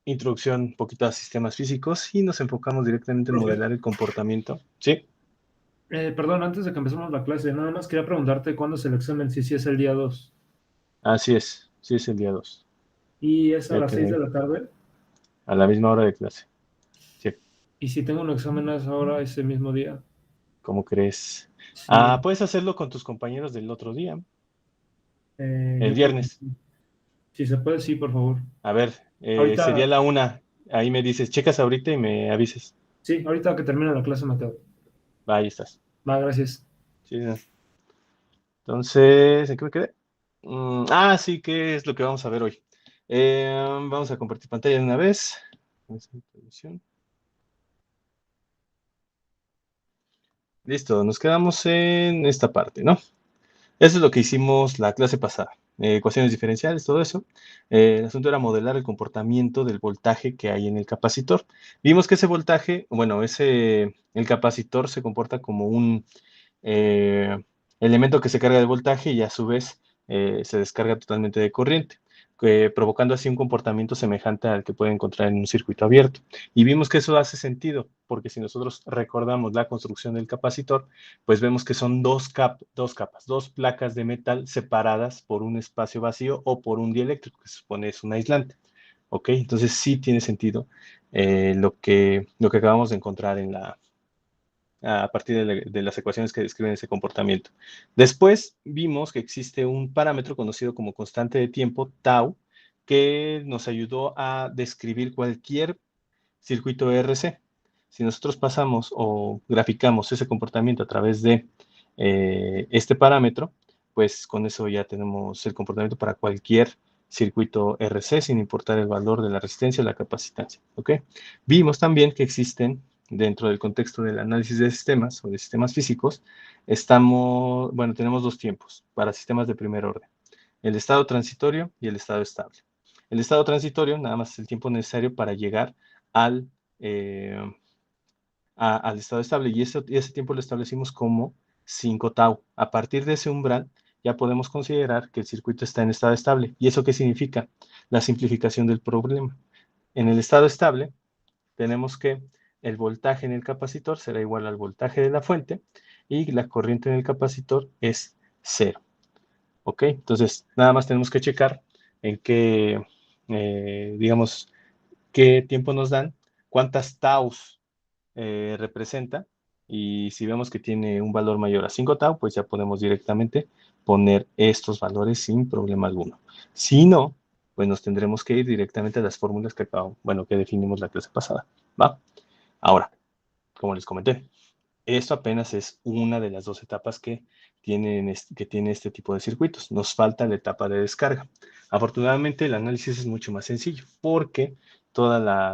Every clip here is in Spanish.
introducción un poquito a sistemas físicos y nos enfocamos directamente en Profe, modelar el comportamiento. Sí, perdón, antes de que empecemos la clase, nada más quería preguntarte cuándo es el examen, si sí es el día 2 así es. Sí, es el día 2. y es a Ya las 6 de que la tarde, a la misma hora de clase. Sí, y si tengo un examen a esa hora, ese mismo día. ¿cómo crees? Sí, Puedes hacerlo con tus compañeros del otro día, el yo creo que viernes. sí. Si se puede, sí, por favor. A ver, sería Ahorita, la 1. Ahí me dices, checas ahorita y me avises. sí, ahorita que termine la clase me quedo. Va, ahí estás. Va, gracias. Sí, no. Entonces, ¿en qué me quedé? Sí, ¿qué es lo que vamos a ver hoy? Vamos a compartir pantalla de una vez. Listo, nos quedamos en esta parte, ¿no? Eso es lo que hicimos la clase pasada. Ecuaciones diferenciales, todo eso. El asunto era modelar el comportamiento del voltaje que hay en el capacitor. Vimos que ese voltaje, bueno, el capacitor se comporta como un eh, elemento que se carga de voltaje y a su vez se descarga totalmente de corriente, provocando así un comportamiento semejante al que puede encontrar en un circuito abierto. Y vimos que eso hace sentido, porque si nosotros recordamos la construcción del capacitor, pues vemos que son dos capas, dos placas de metal separadas por un espacio vacío o por un dieléctrico, que se supone es un aislante. ¿Ok? Entonces sí tiene sentido lo que acabamos de encontrar a partir de las ecuaciones que describen ese comportamiento. Después vimos que existe un parámetro conocido como constante de tiempo, tau, que nos ayudó a describir cualquier circuito RC. Si nosotros pasamos o graficamos ese comportamiento a través de este parámetro, pues con eso ya tenemos el comportamiento para cualquier circuito RC, sin importar el valor de la resistencia o la capacitancia. ¿Ok? Vimos también que existen, dentro del contexto del análisis de sistemas o de sistemas físicos, tenemos dos tiempos para sistemas de primer orden: el estado transitorio y el estado estable. El estado transitorio nada más es el tiempo necesario para llegar al, eh, al estado estable, y ese tiempo lo establecimos como 5 tau. A partir de ese umbral ya podemos considerar que el circuito está en estado estable. ¿Y eso qué significa? La simplificación del problema. En el estado estable tenemos que el voltaje en el capacitor será igual al voltaje de la fuente y la corriente en el capacitor es cero. ¿Ok? Entonces, nada más tenemos que checar en digamos, qué tiempo nos dan, cuántas taus representa, y si vemos que tiene un valor mayor a 5 tau, pues ya podemos directamente poner estos valores sin problema alguno. Si no, pues nos tendremos que ir directamente a las fórmulas que definimos la clase pasada, ¿va? Ahora, como les comenté, esto apenas es una de las dos etapas que tiene este tipo de circuitos. Nos falta la etapa de descarga. Afortunadamente, el análisis es mucho más sencillo porque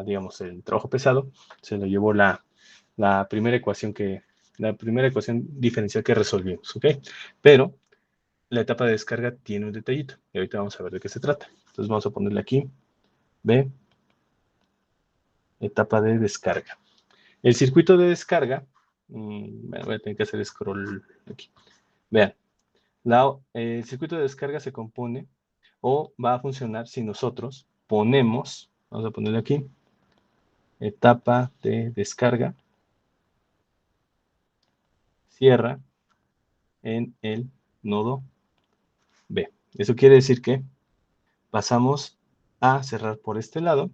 digamos, el trabajo pesado se lo llevó la primera ecuación diferencial que resolvimos, ¿ok? Pero la etapa de descarga tiene un detallito y ahorita vamos a ver de qué se trata. Entonces vamos a ponerle aquí, B, etapa de descarga. El circuito de descarga, voy a tener que hacer scroll aquí. Vean, el circuito de descarga se compone o va a funcionar si nosotros vamos a ponerle aquí, etapa de descarga, cierra en el nodo B. Eso quiere decir que pasamos a cerrar por este lado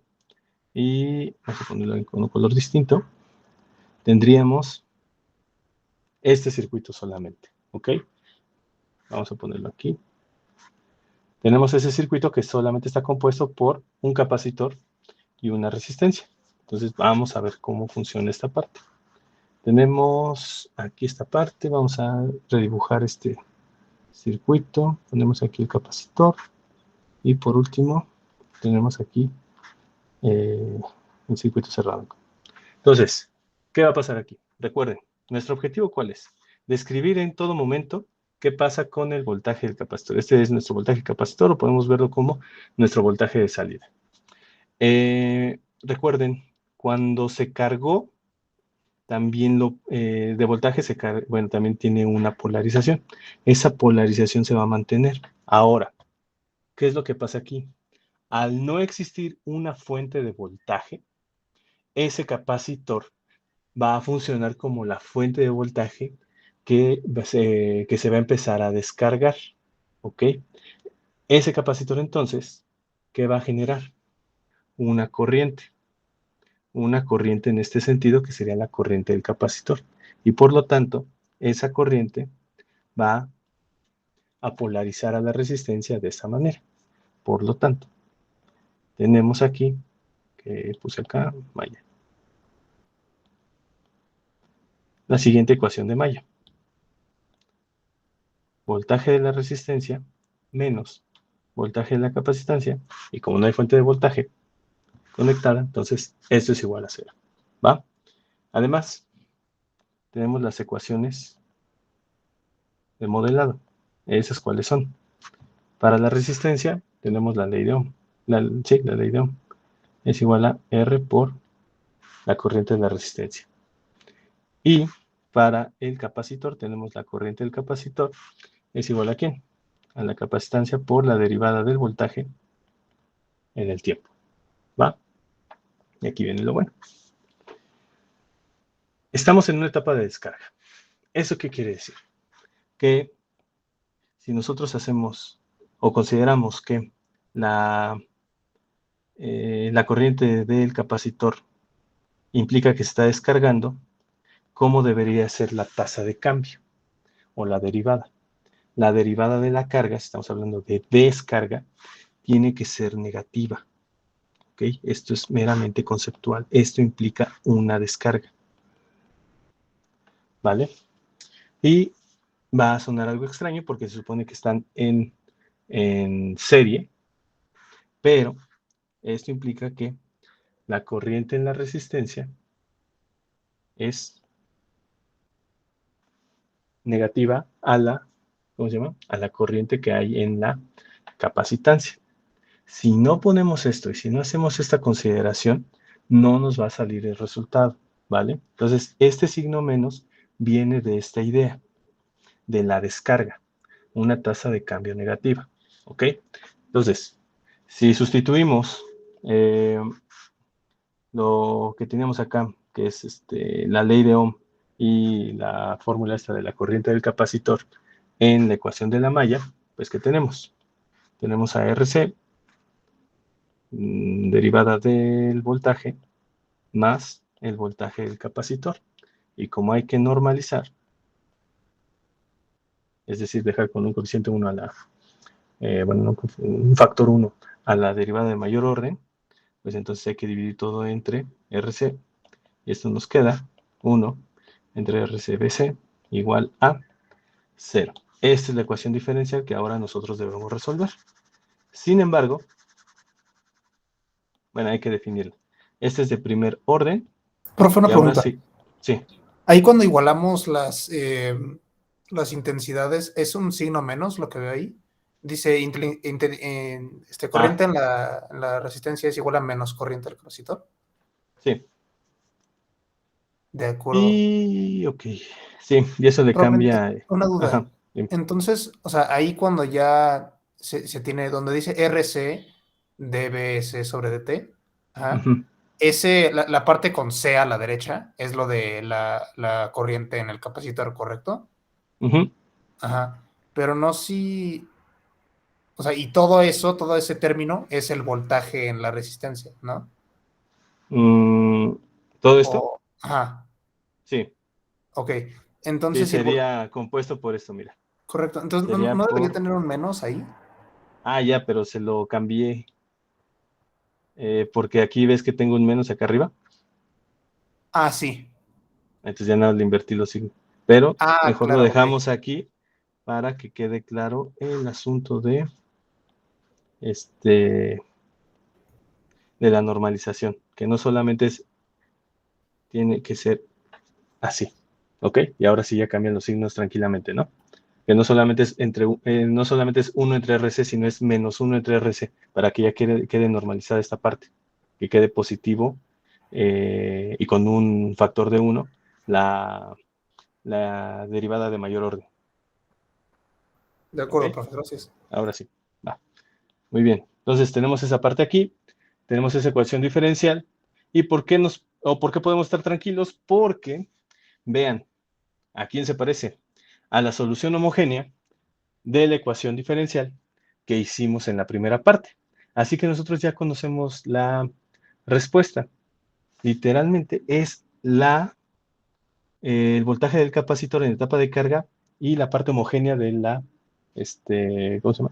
y vamos a ponerlo con un color distinto. Tendríamos este circuito solamente, ¿ok? Vamos a ponerlo aquí. Tenemos ese circuito que solamente está compuesto por un capacitor y una resistencia. Entonces vamos a ver cómo funciona esta parte. Tenemos aquí esta parte, vamos a redibujar este circuito, ponemos aquí el capacitor y por último tenemos aquí eh, el circuito cerrado. Entonces, ¿qué va a pasar aquí? Recuerden, ¿nuestro objetivo cuál es? Describir en todo momento qué pasa con el voltaje del capacitor. Este es nuestro voltaje capacitor, o podemos verlo como nuestro voltaje de salida. Recuerden, cuando se cargó, también de voltaje bueno, también tiene una polarización. Esa polarización se va a mantener. Ahora, ¿qué es lo que pasa aquí? Al no existir una fuente de voltaje, ese capacitor va a funcionar como la fuente de voltaje que se va a empezar a descargar, ¿ok? Ese capacitor entonces, ¿qué va a generar? Una corriente en este sentido que sería la corriente del capacitor. Y por lo tanto, esa corriente va a polarizar a la resistencia de esta manera. Por lo tanto, tenemos aquí, que puse acá, malla, la siguiente ecuación de malla. Voltaje de la resistencia menos voltaje de la capacitancia, y como no hay fuente de voltaje conectada, entonces esto es igual a cero, ¿va? Además, tenemos las ecuaciones de modelado. ¿Esas cuáles son? Para la resistencia, tenemos la ley de Ohm. La ley de Ohm es igual a R por la corriente de la resistencia. Y para el capacitor, tenemos la corriente del capacitor es igual a ¿quién? A la capacitancia por la derivada del voltaje en el tiempo, ¿va? Y aquí viene lo bueno. Estamos en una etapa de descarga. ¿Eso qué quiere decir? Que si nosotros hacemos o consideramos que la corriente del capacitor implica que se está descargando, ¿cómo debería ser la tasa de cambio o la derivada? La derivada de la carga, si estamos hablando de descarga, tiene que ser negativa. ¿Okay? Esto es meramente conceptual. Esto implica una descarga. ¿Vale? Y va a sonar algo extraño porque se supone que están en serie, pero esto implica que la corriente en la resistencia es negativa a la, ¿cómo se llama? A la corriente que hay en la capacitancia. Si no ponemos esto y si no hacemos esta consideración, no nos va a salir el resultado, ¿vale? Entonces, este signo menos viene de esta idea, de la descarga, una tasa de cambio negativa, ¿ok? Entonces, si sustituimos lo que teníamos acá, que es la ley de Ohm y la fórmula esta de la corriente del capacitor en la ecuación de la malla, pues ¿qué tenemos? Tenemos a RC derivada del voltaje más el voltaje del capacitor. Y como hay que normalizar, es decir, dejar con un coeficiente 1 a la, bueno, un factor 1 a la derivada de mayor orden, pues entonces hay que dividir todo entre RC, y esto nos queda 1 entre RC-BC igual a 0. Esta es la ecuación diferencial que ahora nosotros debemos resolver. Sin embargo, bueno, hay que definirlo. Este es de primer orden, Profe, una y ahora pregunta. sí, sí. Ahí cuando igualamos las intensidades, ¿es un signo menos lo que veo ahí? Dice corriente Ah, en la resistencia es igual a menos corriente del capacitor. sí. De acuerdo. Y, ok, sí, y eso le Probablemente cambia, una duda. ajá, sí. Entonces, o sea, ahí cuando ya se tiene, donde dice RC, DBS sobre DT, ajá, Ujú, la parte con C a la derecha es lo de la corriente en el capacitor, ¿correcto? ujú. Ajá. Pero no si, o sea, y todo eso, todo ese término es el voltaje en la resistencia, ¿no? Mm, ¿todo esto? Ajá, Sí, ok. sí, Entonces, si sería compuesto por esto, mira. correcto. Entonces, ¿no, Sería no debería por, tener un menos ahí? ya, pero se lo cambié, porque aquí ves que tengo un menos acá arriba, Ah, sí. entonces ya nada, le invertí los signos. Pero Ah, mejor lo claro, ok. dejamos aquí para que quede claro el asunto este, de la normalización, que no solamente tiene que ser así, ¿ok? Y ahora sí ya cambian los signos tranquilamente, ¿no? Que no solamente es no solamente es 1 entre RC, sino es menos 1 entre RC, para que ya quede normalizada esta parte, que quede positivo y con un factor de 1 la derivada de mayor orden, De ¿ok? acuerdo, profe, gracias. Ahora sí, va. Muy bien. Entonces tenemos esa parte aquí, tenemos esa ecuación diferencial. ¿Y por qué podemos estar tranquilos? Porque, vean, ¿a quién se parece? A la solución homogénea de la ecuación diferencial que hicimos en la primera parte. Así que nosotros ya conocemos la respuesta. Literalmente es el voltaje del capacitor en etapa de carga y la parte homogénea de la, ¿cómo se llama?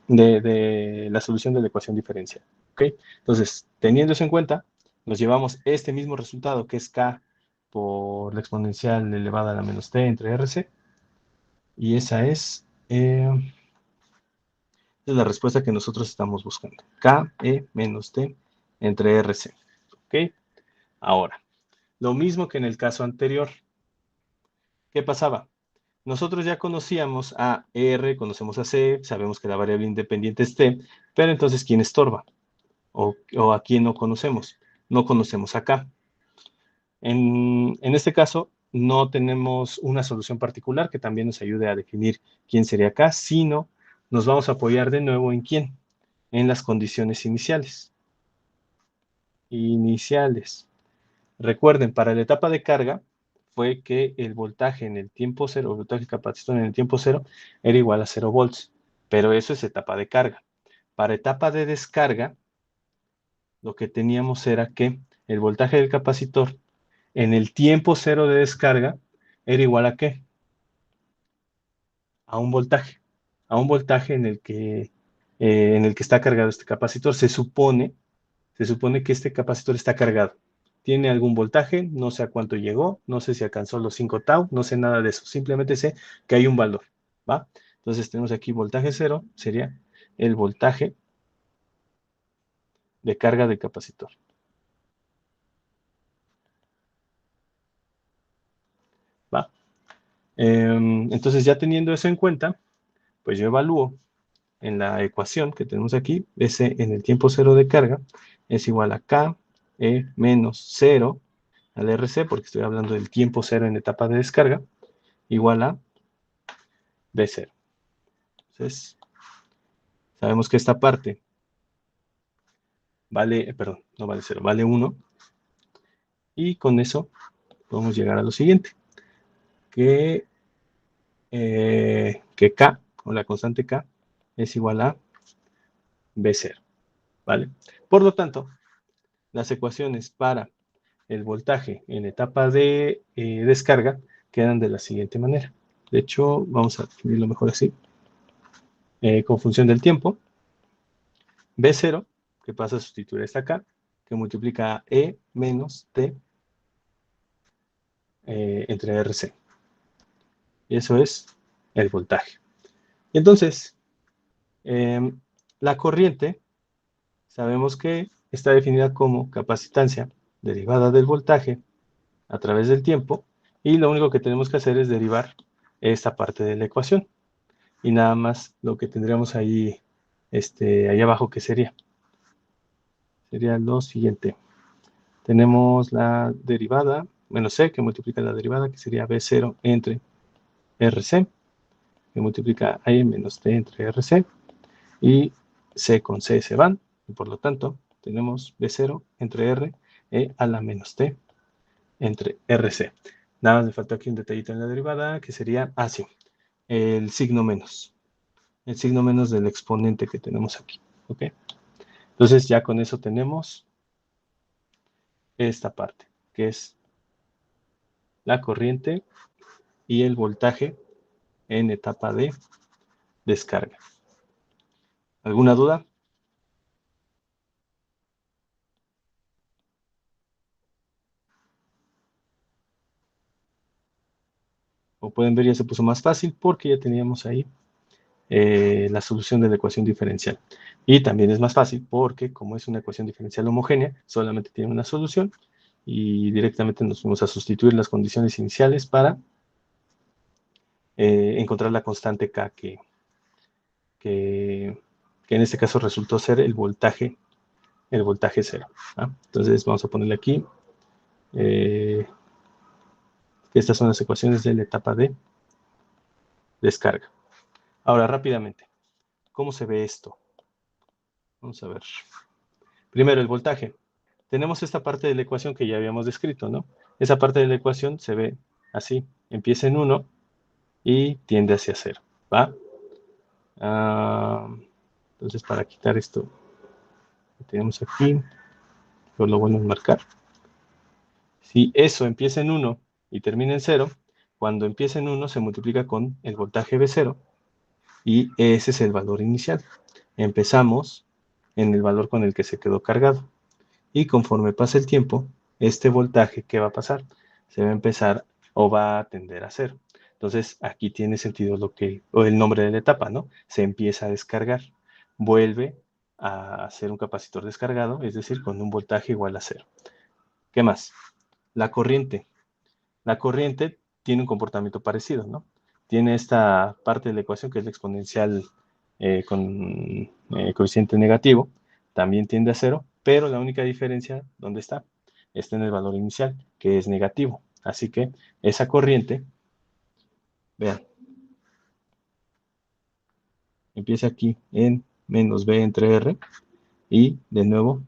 De la solución de la ecuación diferencial. ¿Ok? Entonces, teniendo eso en cuenta, nos llevamos este mismo resultado, que es K por la exponencial elevada a la menos T entre RC, y esa es la respuesta que nosotros estamos buscando. K, E menos T entre RC. ¿Ok? Ahora, lo mismo que en el caso anterior. ¿Qué pasaba? Nosotros ya conocíamos a R, conocemos a C, sabemos que la variable independiente es T, pero entonces, ¿quién estorba? ¿O a quién no conocemos? No conocemos a K. En este caso, no tenemos una solución particular que también nos ayude a definir quién sería K, sino nos vamos a apoyar de nuevo en quién, en las condiciones iniciales. Recuerden, para la etapa de carga fue que el voltaje en el tiempo cero, el voltaje capacitor en el tiempo cero, era igual a 0 volts, pero eso es etapa de carga. Para etapa de descarga, lo que teníamos era que el voltaje del capacitor en el tiempo cero de descarga era igual a ¿qué? A un voltaje en el que está cargado este capacitor. Se supone que este capacitor está cargado. Tiene algún voltaje, no sé a cuánto llegó, no sé si alcanzó los 5 tau, no sé nada de eso. Simplemente sé que hay un valor, ¿va? Entonces tenemos aquí voltaje cero, sería el voltaje de carga del capacitor. ¿Va? Entonces ya teniendo eso en cuenta, pues yo evalúo en la ecuación que tenemos aquí, S en el tiempo cero de carga es igual a K, E menos 0 al RC, porque estoy hablando del tiempo cero en etapa de descarga, igual a B0. Entonces, sabemos que esta parte vale, perdón, no vale 0, vale 1. Y con eso podemos llegar a lo siguiente, que K, o la constante K, es igual a B0, ¿vale? Por lo tanto, las ecuaciones para el voltaje en etapa de descarga quedan de la siguiente manera. De hecho, vamos a definirlo mejor así. Con función del tiempo, B0, que pasa a sustituir a esta K, que multiplica a E menos T entre RC. Y eso es el voltaje. Entonces, la corriente, sabemos que está definida como capacitancia derivada del voltaje a través del tiempo, y lo único que tenemos que hacer es derivar esta parte de la ecuación. Y nada más lo que tendríamos ahí, ahí abajo, que sería lo siguiente. Tenemos la derivada, menos C, que multiplica la derivada, que sería B0 entre RC, que multiplica a E menos T entre RC, y C con C se van, y por lo tanto tenemos B0 entre R a la menos T entre RC. Nada más me falta aquí un detallito en la derivada, que sería, sí, el signo menos del exponente que tenemos aquí, ¿ok? Entonces ya con eso tenemos esta parte, que es la corriente y el voltaje en etapa de descarga. ¿Alguna duda? Como pueden ver, ya se puso más fácil porque ya teníamos ahí la solución de la ecuación diferencial. Y también es más fácil porque, como es una ecuación diferencial homogénea, solamente tiene una solución y directamente nos vamos a sustituir las condiciones iniciales para encontrar la constante K, que en este caso resultó ser el voltaje cero. Entonces vamos a ponerle aquí estas son las ecuaciones de la etapa de descarga. Ahora, rápidamente, ¿cómo se ve esto? Vamos a ver. Primero, el voltaje. Tenemos esta parte de la ecuación que ya habíamos descrito, ¿no? Esa parte de la ecuación se ve así. Empieza en 1 y tiende hacia 0, ¿va? Entonces, para quitar esto que tenemos aquí, pues lo bueno es marcar. Si eso empieza en 1 y termina en 0, cuando empieza en 1 se multiplica con el voltaje V0 y ese es el valor inicial. Empezamos en el valor con el que se quedó cargado. Y conforme pasa el tiempo, este voltaje, ¿qué va a pasar? Se va a empezar o va a tender a 0. Entonces, aquí tiene sentido o el nombre de la etapa, ¿no? Se empieza a descargar. Vuelve a ser un capacitor descargado, es decir, con un voltaje igual a 0. ¿Qué más? La corriente. La corriente tiene un comportamiento parecido, ¿no? Tiene esta parte de la ecuación que es la exponencial con coeficiente negativo, también tiende a 0, pero la única diferencia, ¿dónde está? Está en el valor inicial, que es negativo. Así que esa corriente, vean, empieza aquí en menos B entre R y de nuevo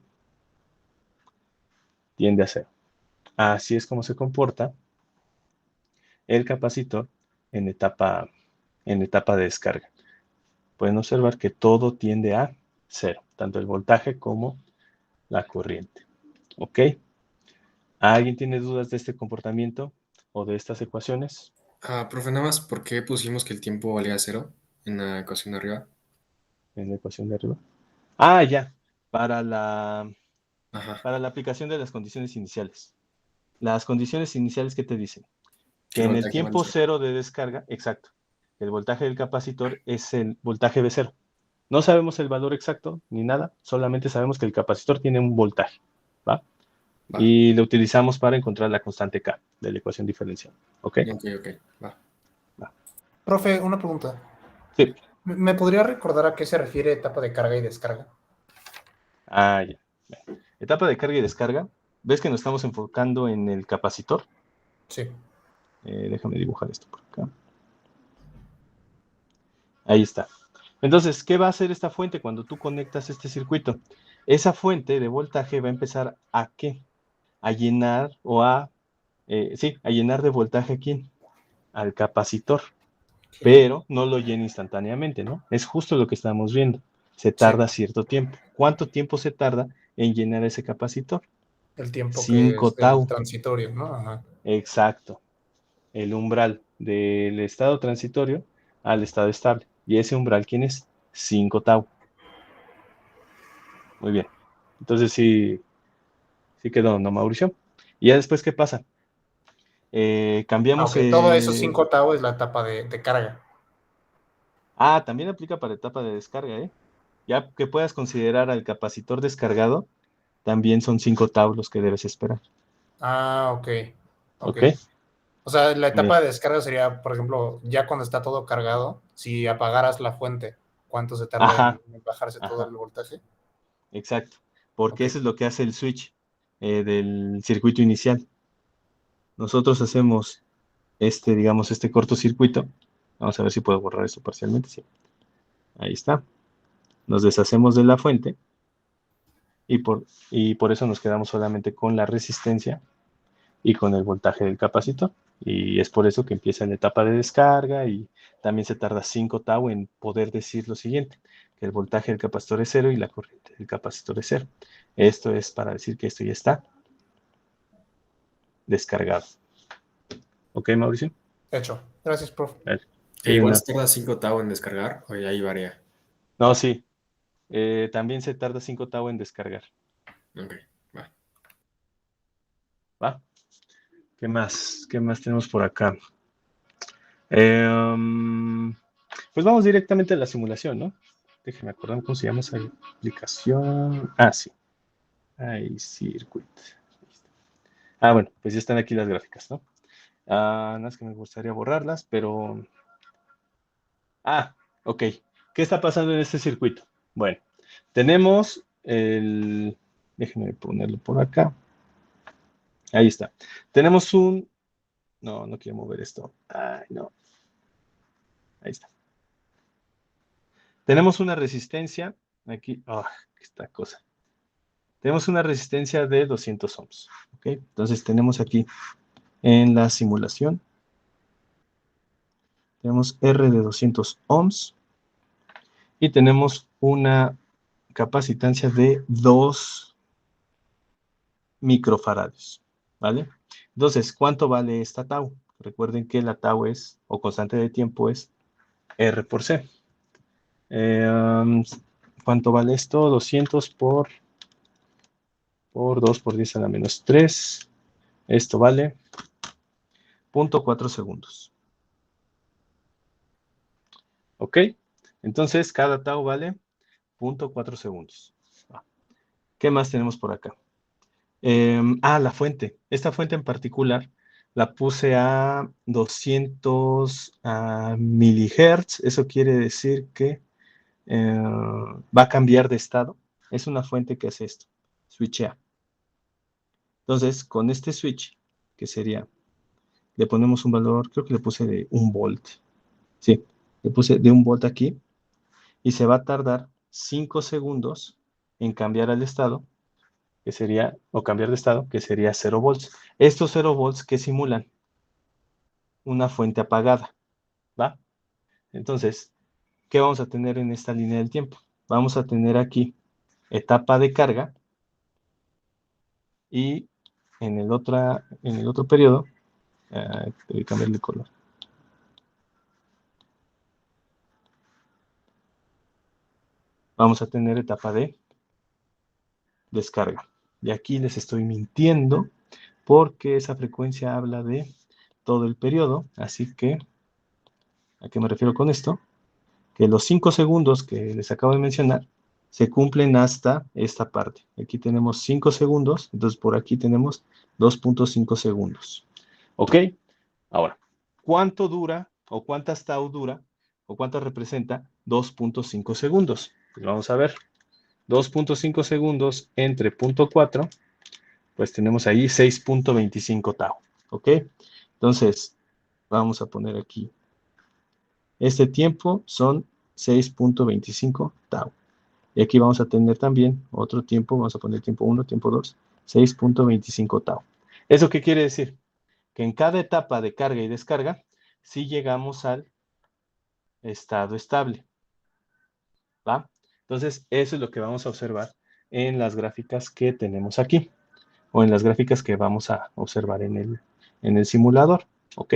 tiende a 0. Así es como se comporta el capacitor en etapa de descarga. Pueden observar que todo tiende a 0, tanto el voltaje como la corriente. ¿Ok? ¿Alguien tiene dudas de este comportamiento o de estas ecuaciones Profe, nada más, ¿por qué pusimos que el tiempo valía cero en la ecuación de arriba? en la ecuación de arriba? Ya, para la, Ajá, para la aplicación de las condiciones iniciales. Las condiciones iniciales, ¿qué te dicen? que Que el en el voltaje vale tiempo cero. cero de descarga, exacto, el voltaje del capacitor es el voltaje de cero. No sabemos el valor exacto ni nada, solamente sabemos que el capacitor tiene un voltaje, ¿va? Va, Y lo utilizamos para encontrar la constante K de la ecuación diferencial. ¿Ok? ok, va. Va. Profe, una pregunta. Sí. ¿Me podría recordar a qué se refiere etapa de carga y descarga? Ya. Etapa de carga y descarga. ¿Ves que nos estamos enfocando en el capacitor? Sí. Déjame dibujar esto por acá. Ahí está. Entonces, ¿qué va a hacer esta fuente cuando tú conectas este circuito? Esa fuente de voltaje va a empezar a ¿qué? A llenar a llenar de voltaje ¿a quién? Al capacitor. Pero no lo llena instantáneamente, ¿no? Es justo lo que estamos viendo. Se Sí. tarda cierto tiempo. ¿Cuánto tiempo se tarda en llenar ese capacitor? El tiempo que 5 es el tau. transitorio, ¿no? Ajá. Exacto. El umbral del estado transitorio al estado estable. Y ese umbral, ¿quién es? 5 tau. Muy bien. Entonces sí quedó, ¿no, Mauricio? Y ya después, ¿qué pasa? Cambiamos. Ok, todo eso 5 tau es la etapa de carga. También aplica para etapa de descarga, ¿eh? Ya que puedas considerar al capacitor descargado, también son 5 tau los que debes esperar. Ok. Ok. ¿Ok? O sea, la Bien. etapa de descarga sería, por ejemplo, ya cuando está todo cargado, si apagaras la fuente, ¿cuánto se tarda en Ajá, bajarse todo el ajá, voltaje? exacto. Porque Ok. eso es lo que hace el switch del circuito inicial. Nosotros hacemos digamos, este cortocircuito. Vamos a ver si puedo borrar esto parcialmente. Sí. Ahí está. Nos deshacemos de la fuente y por eso nos quedamos solamente con la resistencia y con el voltaje del capacitor. Y es por eso que empieza la etapa de descarga y también se tarda 5 tau en poder decir lo siguiente, que el voltaje del capacitor es 0 y la corriente del capacitor es 0. Esto es para decir que esto ya está descargado. ¿Ok, Mauricio? Hecho. Gracias, profe. E Sí, de igual nada. se tarda 5 tau en descargar, o ya ahí varía. No, sí. También se tarda 5 tau en descargar. Ok, va. ¿Va? ¿Qué más? ¿Qué más tenemos por acá? Pues vamos directamente a la simulación, ¿no? Déjenme acordar cómo se llama esa aplicación. Sí. iCircuit. Bueno, pues ya están aquí las gráficas, ¿no? Nada más que me gustaría borrarlas, pero... ok. ¿Qué está pasando en este circuito? Bueno, tenemos el... Déjenme ponerlo por acá. Ahí está. Tenemos un... No, no quiero mover esto. No. Ahí está. Tenemos una resistencia aquí, esta cosa. Tenemos una resistencia de 200 ohms. ¿Ok? Entonces tenemos aquí en la simulación, tenemos R de 200 ohms y tenemos una capacitancia de 2 microfarads, ¿vale? Entonces, ¿cuánto vale esta tau? Recuerden que la tau es, o constante de tiempo es R por C. ¿Cuánto vale esto? 200 por 2 por 10 a la menos 3. Esto vale 0.4 segundos. ¿Ok? Entonces, cada tau vale 0.4 segundos. ¿Qué más tenemos por acá? La fuente. Esta fuente en particular la puse a 200 milihertz. Eso quiere decir que va a cambiar de estado. Es una fuente que hace esto. Switchea. Entonces, con este switch, que sería, le ponemos un valor, creo que le puse de 1 volt. Sí, le puse de 1 volt aquí. Y se va a tardar 5 segundos en cambiar al estado, que sería, o cambiar de estado, que sería 0 volts. Estos 0 volts que simulan una fuente apagada, ¿va? Entonces, ¿qué vamos a tener en esta línea del tiempo? Vamos a tener aquí etapa de carga y en el otro periodo, voy a cambiar de color. Vamos a tener etapa de descarga. Y aquí les estoy mintiendo porque esa frecuencia habla de todo el periodo, así que, ¿a qué me refiero con esto? Que los 5 segundos que les acabo de mencionar se cumplen hasta esta parte. Aquí tenemos 5 segundos, entonces por aquí tenemos 2.5 segundos. ¿Ok? Ahora, ¿cuánto dura o cuántas tau dura o cuánto representa 2.5 segundos? Pues vamos a ver. 2.5 segundos entre 0.4, pues tenemos ahí 6.25 tau. ¿Ok? Entonces, vamos a poner aquí. Este tiempo son 6.25 tau. Y aquí vamos a tener también otro tiempo, vamos a poner tiempo 1, tiempo 2, 6.25 tau. ¿Eso qué quiere decir? Que en cada etapa de carga y descarga, sí llegamos al estado estable. ¿Va? Entonces, eso es lo que vamos a observar en las gráficas que tenemos aquí, o en las gráficas que vamos a observar en el simulador. ¿Ok?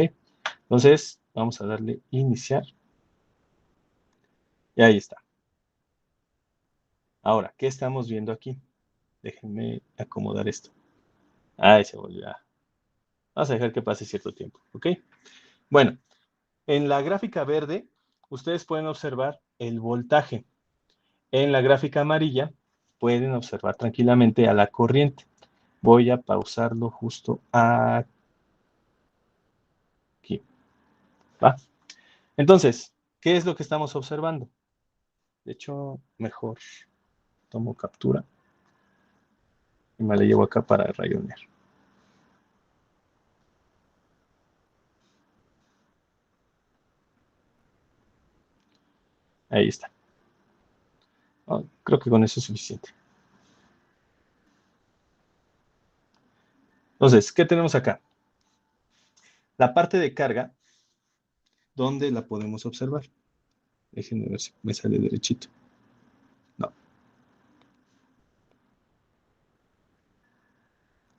Entonces, vamos a darle iniciar. Y ahí está. Ahora, ¿qué estamos viendo aquí? Déjenme acomodar esto. Ahí se volvió. Vamos a dejar que pase cierto tiempo, ¿ok? Bueno, en la gráfica verde, ustedes pueden observar el voltaje. En la gráfica amarilla, pueden observar tranquilamente a la corriente. Voy a pausarlo justo aquí. ¿Va? Entonces, ¿qué es lo que estamos observando? De hecho, mejor tomo captura y me la llevo acá para rayonear. Ahí está. Creo que con eso es suficiente. Entonces, ¿qué tenemos acá? La parte de carga, ¿dónde la podemos observar? Déjenme ver si me sale derechito. No.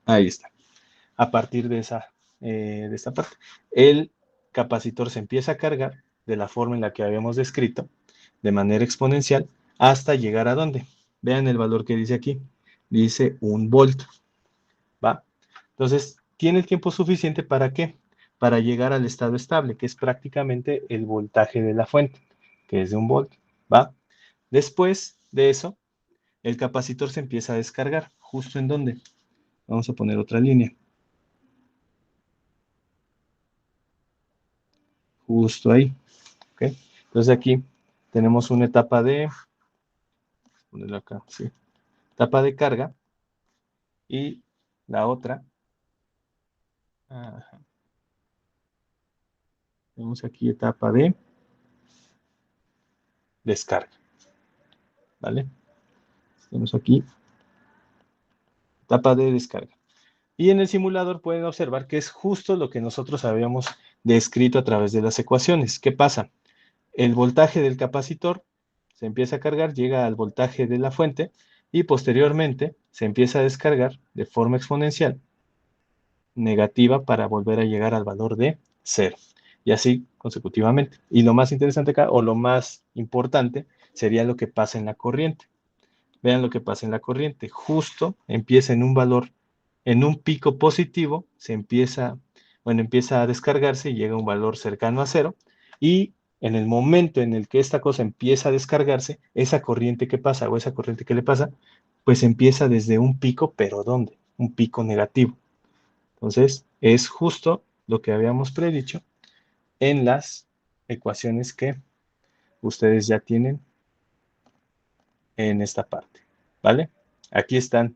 Ahí está. A partir de esta parte. El capacitor se empieza a cargar de la forma en la que habíamos descrito, de manera exponencial, hasta llegar a ¿dónde? Vean el valor que dice aquí. Dice 1 volt. ¿Va? Entonces, tiene el tiempo suficiente ¿para qué? Para llegar al estado estable, que es prácticamente el voltaje de la fuente, que es de 1 volt. ¿Va? Después de eso, el capacitor se empieza a descargar. ¿Justo en dónde? Vamos a poner otra línea. Justo ahí. ¿Ok? Entonces aquí tenemos una etapa de, ponerlo acá, sí, etapa de carga y la otra, ajá, tenemos aquí etapa de descarga, ¿vale? Tenemos aquí etapa de descarga. Y en el simulador pueden observar que es justo lo que nosotros habíamos descrito a través de las ecuaciones. ¿Qué pasa? El voltaje del capacitor se empieza a cargar, llega al voltaje de la fuente y posteriormente se empieza a descargar de forma exponencial negativa para volver a llegar al valor de 0. Y así consecutivamente. Y lo más interesante acá, o lo más importante, sería lo que pasa en la corriente. Vean lo que pasa en la corriente. Justo empieza en un valor, en un pico positivo, empieza a descargarse y llega a un valor cercano a 0. Y en el momento en el que esta cosa empieza a descargarse, esa corriente que pasa o esa corriente que le pasa, pues empieza desde un pico, pero ¿dónde? Un pico negativo. Entonces, es justo lo que habíamos predicho en las ecuaciones que ustedes ya tienen en esta parte, ¿vale? Aquí están,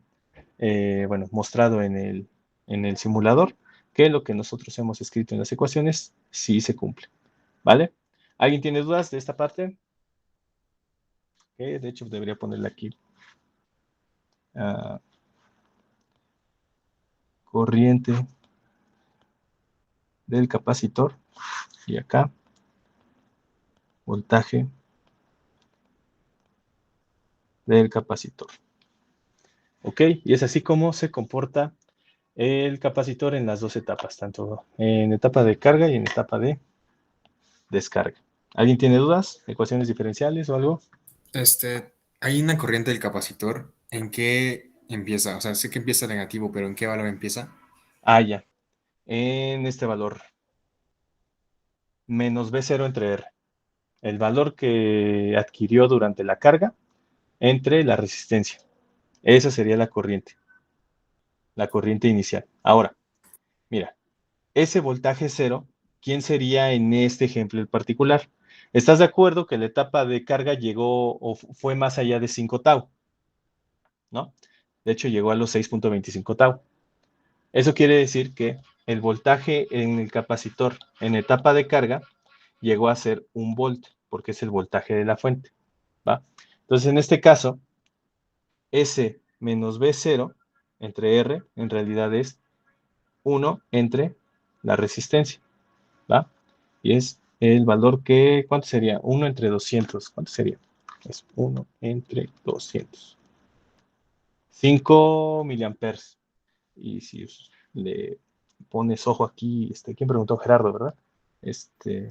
mostrado en el simulador que lo que nosotros hemos escrito en las ecuaciones sí se cumple, ¿vale? ¿Alguien tiene dudas de esta parte? De hecho, debería ponerle aquí. Corriente del capacitor y acá voltaje del capacitor. ¿Ok? Y es así como se comporta el capacitor en las dos etapas, tanto en etapa de carga y en etapa de descarga. ¿Alguien tiene dudas? ¿Ecuaciones diferenciales o algo? Hay una corriente del capacitor. ¿En qué empieza? O sea, sé que empieza negativo, pero ¿en qué valor empieza? Ya. En este valor. Menos B0 entre R. El valor que adquirió durante la carga entre la resistencia. Esa sería la corriente. La corriente inicial. Ahora, mira, ese voltaje 0, ¿quién sería en este ejemplo en particular? ¿Estás de acuerdo que la etapa de carga llegó o fue más allá de 5 tau? ¿No? De hecho, llegó a los 6.25 tau. Eso quiere decir que el voltaje en el capacitor en etapa de carga llegó a ser 1 volt, porque es el voltaje de la fuente, ¿va? Entonces, en este caso, S menos B0 entre R en realidad es 1 entre la resistencia, ¿va? Y es el valor que, ¿cuánto sería? 1 entre 200, ¿cuánto sería? Es 1 entre 200. 5 miliamperes. Y si le pones ojo aquí, ¿quién preguntó? Gerardo, ¿verdad? Sí.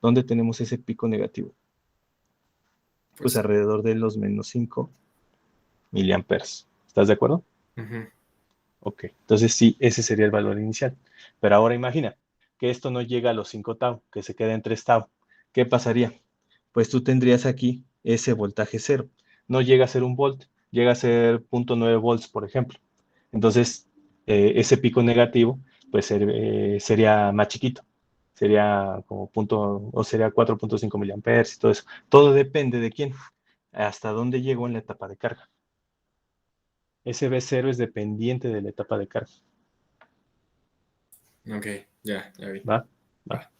¿Dónde tenemos ese pico negativo? Pues Pues, alrededor de los menos 5 miliamperes. ¿Estás de acuerdo? ujú. Ok, entonces sí, ese sería el valor inicial. Pero ahora imagina que esto no llega a los 5 tau, que se queda en 3 tau. ¿Qué pasaría? Pues tú tendrías aquí ese voltaje 0. No llega a ser 1 volt, llega a ser 0.9 volts, por ejemplo. Entonces, ese pico negativo, pues sería más chiquito. Sería como sería 4.5 miliamperes y todo eso. Todo depende de quién, hasta dónde llegó en la etapa de carga. Ese B0 es dependiente de la etapa de carga. Ok, ya vi. ¿Va? Va.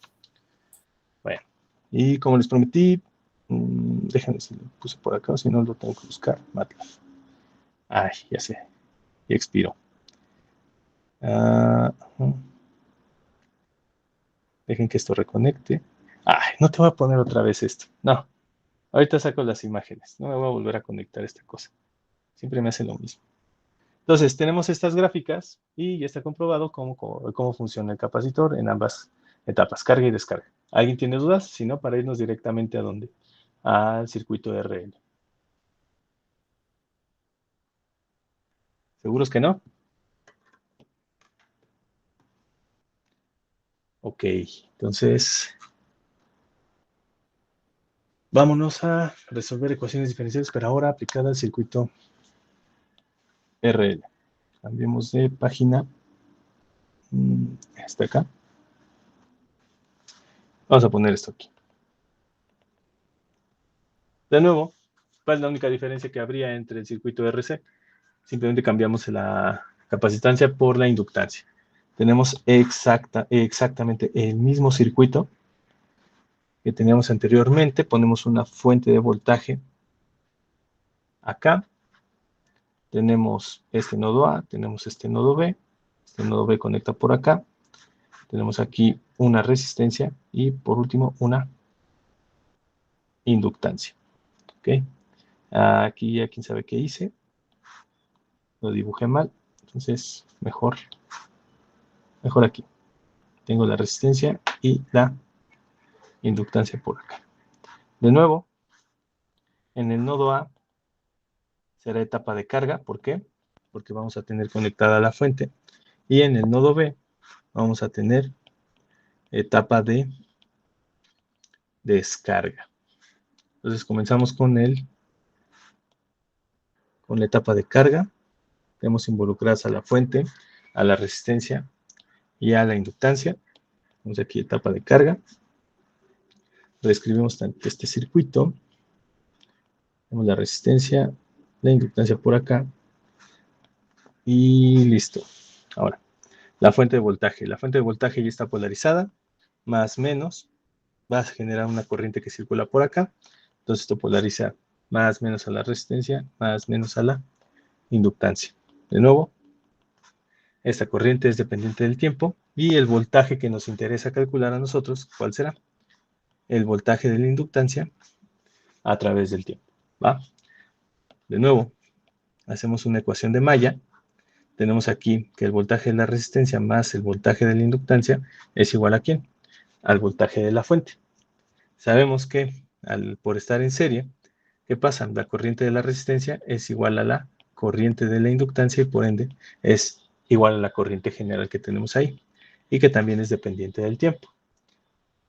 Bueno. Y como les prometí, déjenme si lo puse por acá, si no lo tengo que buscar. MATLAB. Ay, ya sé. Y expiró. Dejen que esto reconecte. Ay, no te voy a poner otra vez esto. No. Ahorita saco las imágenes. No me voy a volver a conectar esta cosa. Siempre me hace lo mismo. Entonces, tenemos estas gráficas y ya está comprobado cómo funciona el capacitor en ambas etapas, carga y descarga. ¿Alguien tiene dudas? Si no, para irnos directamente a dónde? Al circuito de RL. ¿Seguros que no? Ok, entonces vámonos a resolver ecuaciones diferenciales, pero ahora aplicada al circuito RL. Cambiemos de página. Hasta acá. Vamos a poner esto aquí. De nuevo, ¿cuál es la única diferencia que habría entre el circuito RC? Simplemente cambiamos la capacitancia por la inductancia. Tenemos exactamente el mismo circuito que teníamos anteriormente. Ponemos una fuente de voltaje acá tenemos este nodo A, tenemos este nodo B conecta por acá, tenemos aquí una resistencia y por último una inductancia. ¿Ok? Aquí ya quién sabe qué hice, lo dibujé mal, entonces mejor aquí. Tengo la resistencia y la inductancia por acá. De nuevo, en el nodo A será etapa de carga. ¿Por qué? Porque vamos a tener conectada la fuente. Y en el nodo B vamos a tener etapa de descarga. Entonces comenzamos con la etapa de carga. Tenemos involucradas a la fuente, a la resistencia y a la inductancia. Tenemos aquí etapa de carga. Reescribimos este circuito. Tenemos la resistencia, la inductancia por acá. Y listo. Ahora, la fuente de voltaje. La fuente de voltaje ya está polarizada, más menos. Va a generar una corriente que circula por acá. Entonces esto polariza más menos a la resistencia, más menos a la inductancia. De nuevo, esta corriente es dependiente del tiempo y el voltaje que nos interesa calcular a nosotros, ¿cuál será? El voltaje de la inductancia a través del tiempo. ¿Va? De nuevo, hacemos una ecuación de malla. Tenemos aquí que el voltaje de la resistencia más el voltaje de la inductancia es igual a ¿quién? Al voltaje de la fuente. Sabemos que por estar en serie, ¿qué pasa? La corriente de la resistencia es igual a la corriente de la inductancia y por ende es igual a la corriente general que tenemos ahí y que también es dependiente del tiempo.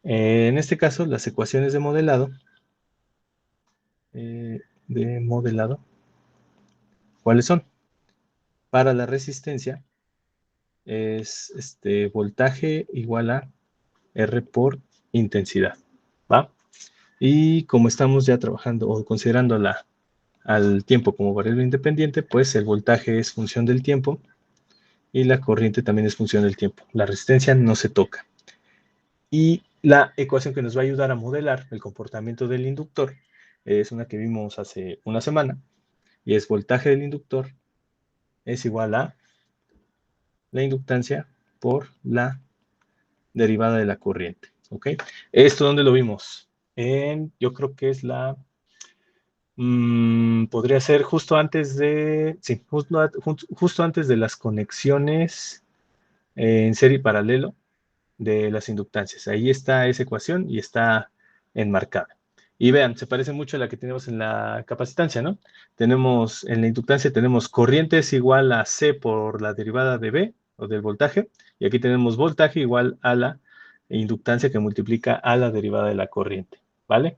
En este caso, las ecuaciones de modelado, ¿cuáles son? Para la resistencia es voltaje igual a R por intensidad, ¿va? Y como estamos ya trabajando o considerando al tiempo como variable independiente, pues el voltaje es función del tiempo y la corriente también es función del tiempo. La resistencia no se toca. Y la ecuación que nos va a ayudar a modelar el comportamiento del inductor es una que vimos hace una semana y es voltaje del inductor es igual a la inductancia por la derivada de la corriente. ¿Ok? ¿Esto dónde lo vimos? Yo creo que es podría ser justo antes de, sí, justo antes de las conexiones en serie paralelo de las inductancias. Ahí está esa ecuación y está enmarcada. Y vean, se parece mucho a la que tenemos en la capacitancia, ¿no? En la inductancia tenemos corriente es igual a C por la derivada de B, o del voltaje, y aquí tenemos voltaje igual a la inductancia que multiplica a la derivada de la corriente, ¿vale?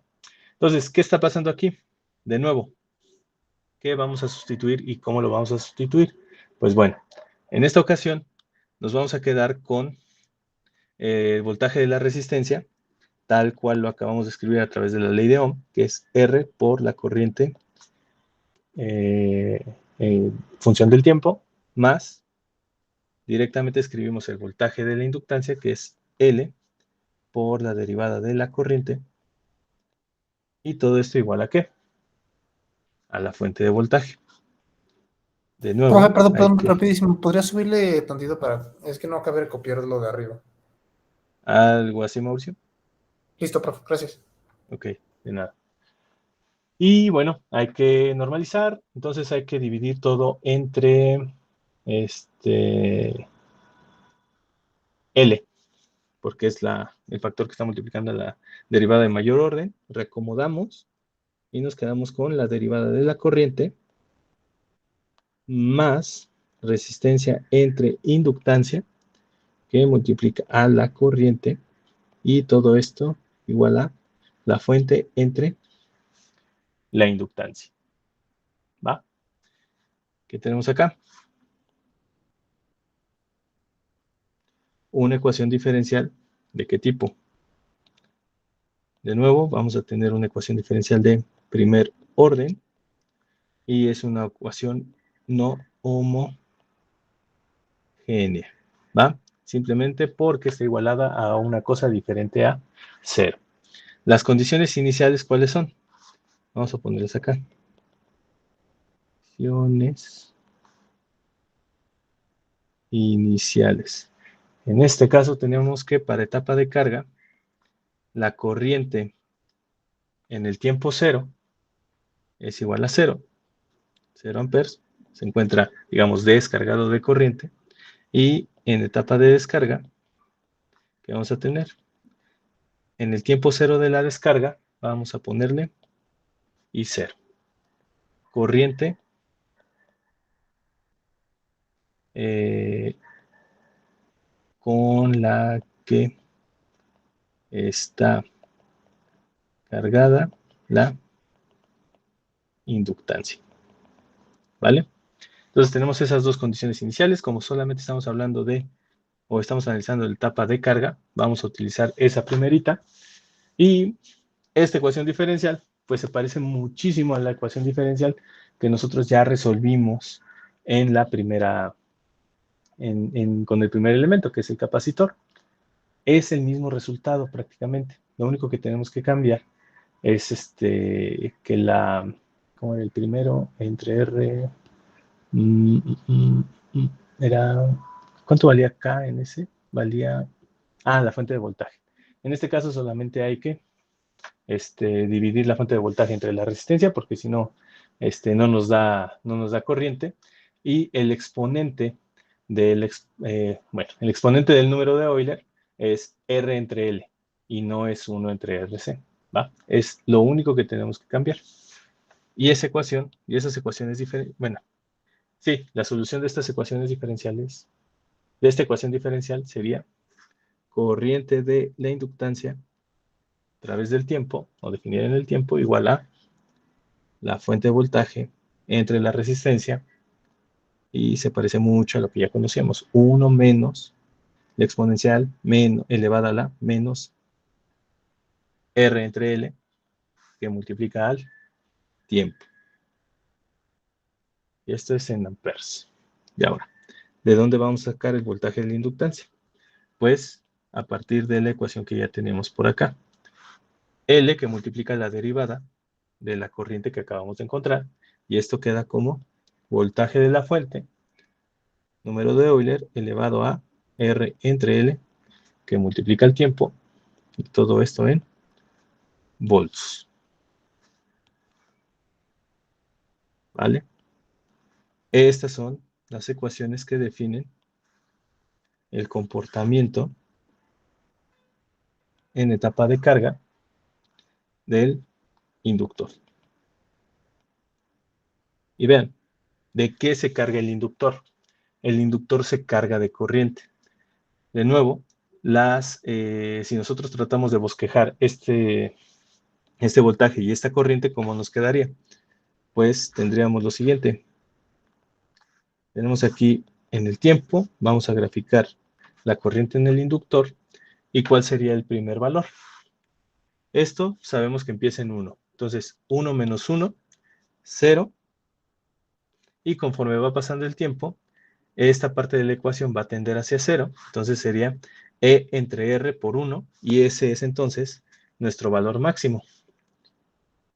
Entonces, ¿qué está pasando aquí? De nuevo, ¿qué vamos a sustituir y cómo lo vamos a sustituir? Pues bueno, en esta ocasión nos vamos a quedar con el voltaje de la resistencia, tal cual lo acabamos de escribir a través de la ley de Ohm, que es R por la corriente función del tiempo, más directamente escribimos el voltaje de la inductancia, que es L por la derivada de la corriente, y todo esto igual a ¿qué? A la fuente de voltaje. De nuevo. Profe, perdón, rapidísimo. ¿Podría subirle tantito es que no acabé de copiar lo de arriba? ¿Algo así, Mauricio? Listo, profe, gracias. Ok, de nada. Y bueno, hay que normalizar, entonces hay que dividir todo entre L, porque es el factor que está multiplicando la derivada de mayor orden. Reacomodamos y nos quedamos con la derivada de la corriente más resistencia entre inductancia, que multiplica a la corriente, y todo esto igual a la fuente entre la inductancia. ¿Va? ¿Qué tenemos acá? Una ecuación diferencial. ¿De qué tipo? De nuevo, vamos a tener una ecuación diferencial de primer orden y es una ecuación no homogénea, ¿va? Simplemente porque está igualada a una cosa diferente a 0. Las condiciones iniciales, ¿cuáles son? Vamos a ponerlas acá. condiciones iniciales. En este caso tenemos que para etapa de carga, la corriente en el tiempo cero es igual a 0 amperes, se encuentra, digamos, descargado de corriente, y en etapa de descarga, ¿qué vamos a tener? En el tiempo cero de la descarga, vamos a ponerle I0. Corriente con la que está cargada la inductancia. ¿Vale? Entonces tenemos esas dos condiciones iniciales. Como solamente estamos hablando de, o estamos analizando la etapa de carga, vamos a utilizar esa primerita. Y esta ecuación diferencial, pues se parece muchísimo a la ecuación diferencial que nosotros ya resolvimos en la primera, con el primer elemento, que es el capacitor. Es el mismo resultado prácticamente. Lo único que tenemos que cambiar es que la, como era el primero, entre R, era, ¿cuánto valía K en ese? Valía, la fuente de voltaje. En este caso solamente hay que dividir la fuente de voltaje entre la resistencia, porque si no, no nos da corriente, y el exponente del, el exponente del número de Euler es R entre L, y no es 1 entre RC, ¿va? Es lo único que tenemos que cambiar. Y esa ecuación, y esas ecuaciones diferentes, bueno, sí, la solución de estas ecuaciones diferenciales, de esta ecuación diferencial sería corriente de la inductancia a través del tiempo, o definida en el tiempo, igual a la fuente de voltaje entre la resistencia, y se parece mucho a lo que ya conocíamos, 1 menos la exponencial elevada a la menos R entre L, que multiplica al tiempo. Y esto es en amperes. Y ahora, ¿de dónde vamos a sacar el voltaje de la inductancia? Pues a partir de la ecuación que ya tenemos por acá. L, que multiplica la derivada de la corriente que acabamos de encontrar, y esto queda como voltaje de la fuente, número de Euler, elevado a R entre L, que multiplica el tiempo, y todo esto en volts. ¿Vale? Estas son las ecuaciones que definen el comportamiento en etapa de carga del inductor. Y vean, ¿de qué se carga el inductor? El inductor se carga de corriente. De nuevo, si nosotros tratamos de bosquejar este voltaje y esta corriente, ¿cómo nos quedaría? Pues tendríamos lo siguiente. Tenemos aquí en el tiempo, vamos a graficar la corriente en el inductor, y ¿cuál sería el primer valor? Esto sabemos que empieza en 1. Entonces, 1 menos 1, 0. Y conforme va pasando el tiempo, esta parte de la ecuación va a tender hacia 0. Entonces sería E entre R por 1. Y ese es entonces nuestro valor máximo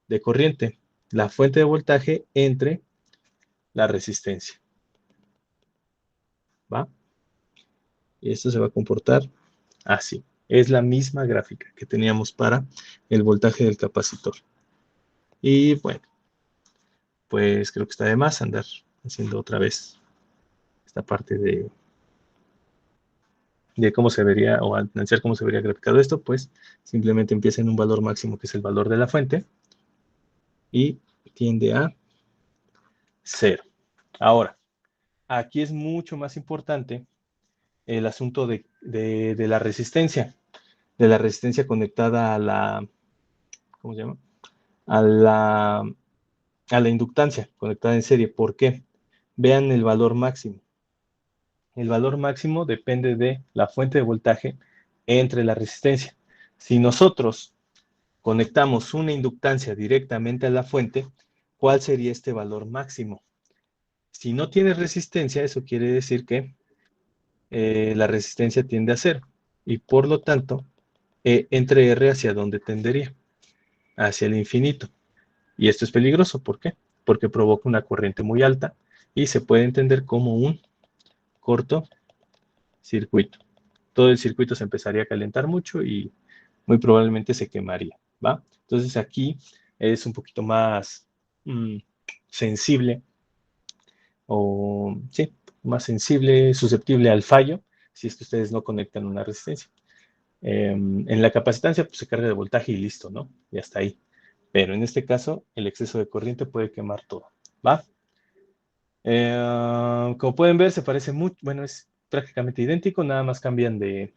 de corriente. La fuente de voltaje entre la resistencia. ¿Va? Y esto se va a comportar así. Es la misma gráfica que teníamos para el voltaje del capacitor. Y bueno, pues creo que está de más andar haciendo otra vez esta parte de cómo se vería, o anunciar cómo se vería graficado esto. Pues simplemente empieza en un valor máximo, que es el valor de la fuente, y tiende a 0. Ahora, aquí es mucho más importante el asunto de la resistencia, conectada a la, ¿cómo se llama? A la inductancia conectada en serie. ¿Por qué? Vean el valor máximo. El valor máximo depende de la fuente de voltaje entre la resistencia. Si nosotros conectamos una inductancia directamente a la fuente, ¿cuál sería este valor máximo? Si no tiene resistencia, eso quiere decir que la resistencia tiende a 0, y por lo tanto, entre R, ¿hacia dónde tendería? Hacia el infinito. Y esto es peligroso. ¿Por qué? porque provoca una corriente muy alta y se puede entender como un cortocircuito. Todo el circuito se empezaría a calentar mucho y muy probablemente se quemaría, ¿va? Entonces aquí es un poquito más sensible, o sí, más sensible, susceptible al fallo, si es que ustedes no conectan una resistencia. En la capacitancia pues, se carga de voltaje y listo, ¿no? Y hasta ahí. Pero en este caso, el exceso de corriente puede quemar todo, ¿va? Como pueden ver, se parece mucho, bueno, es prácticamente idéntico, nada más cambian de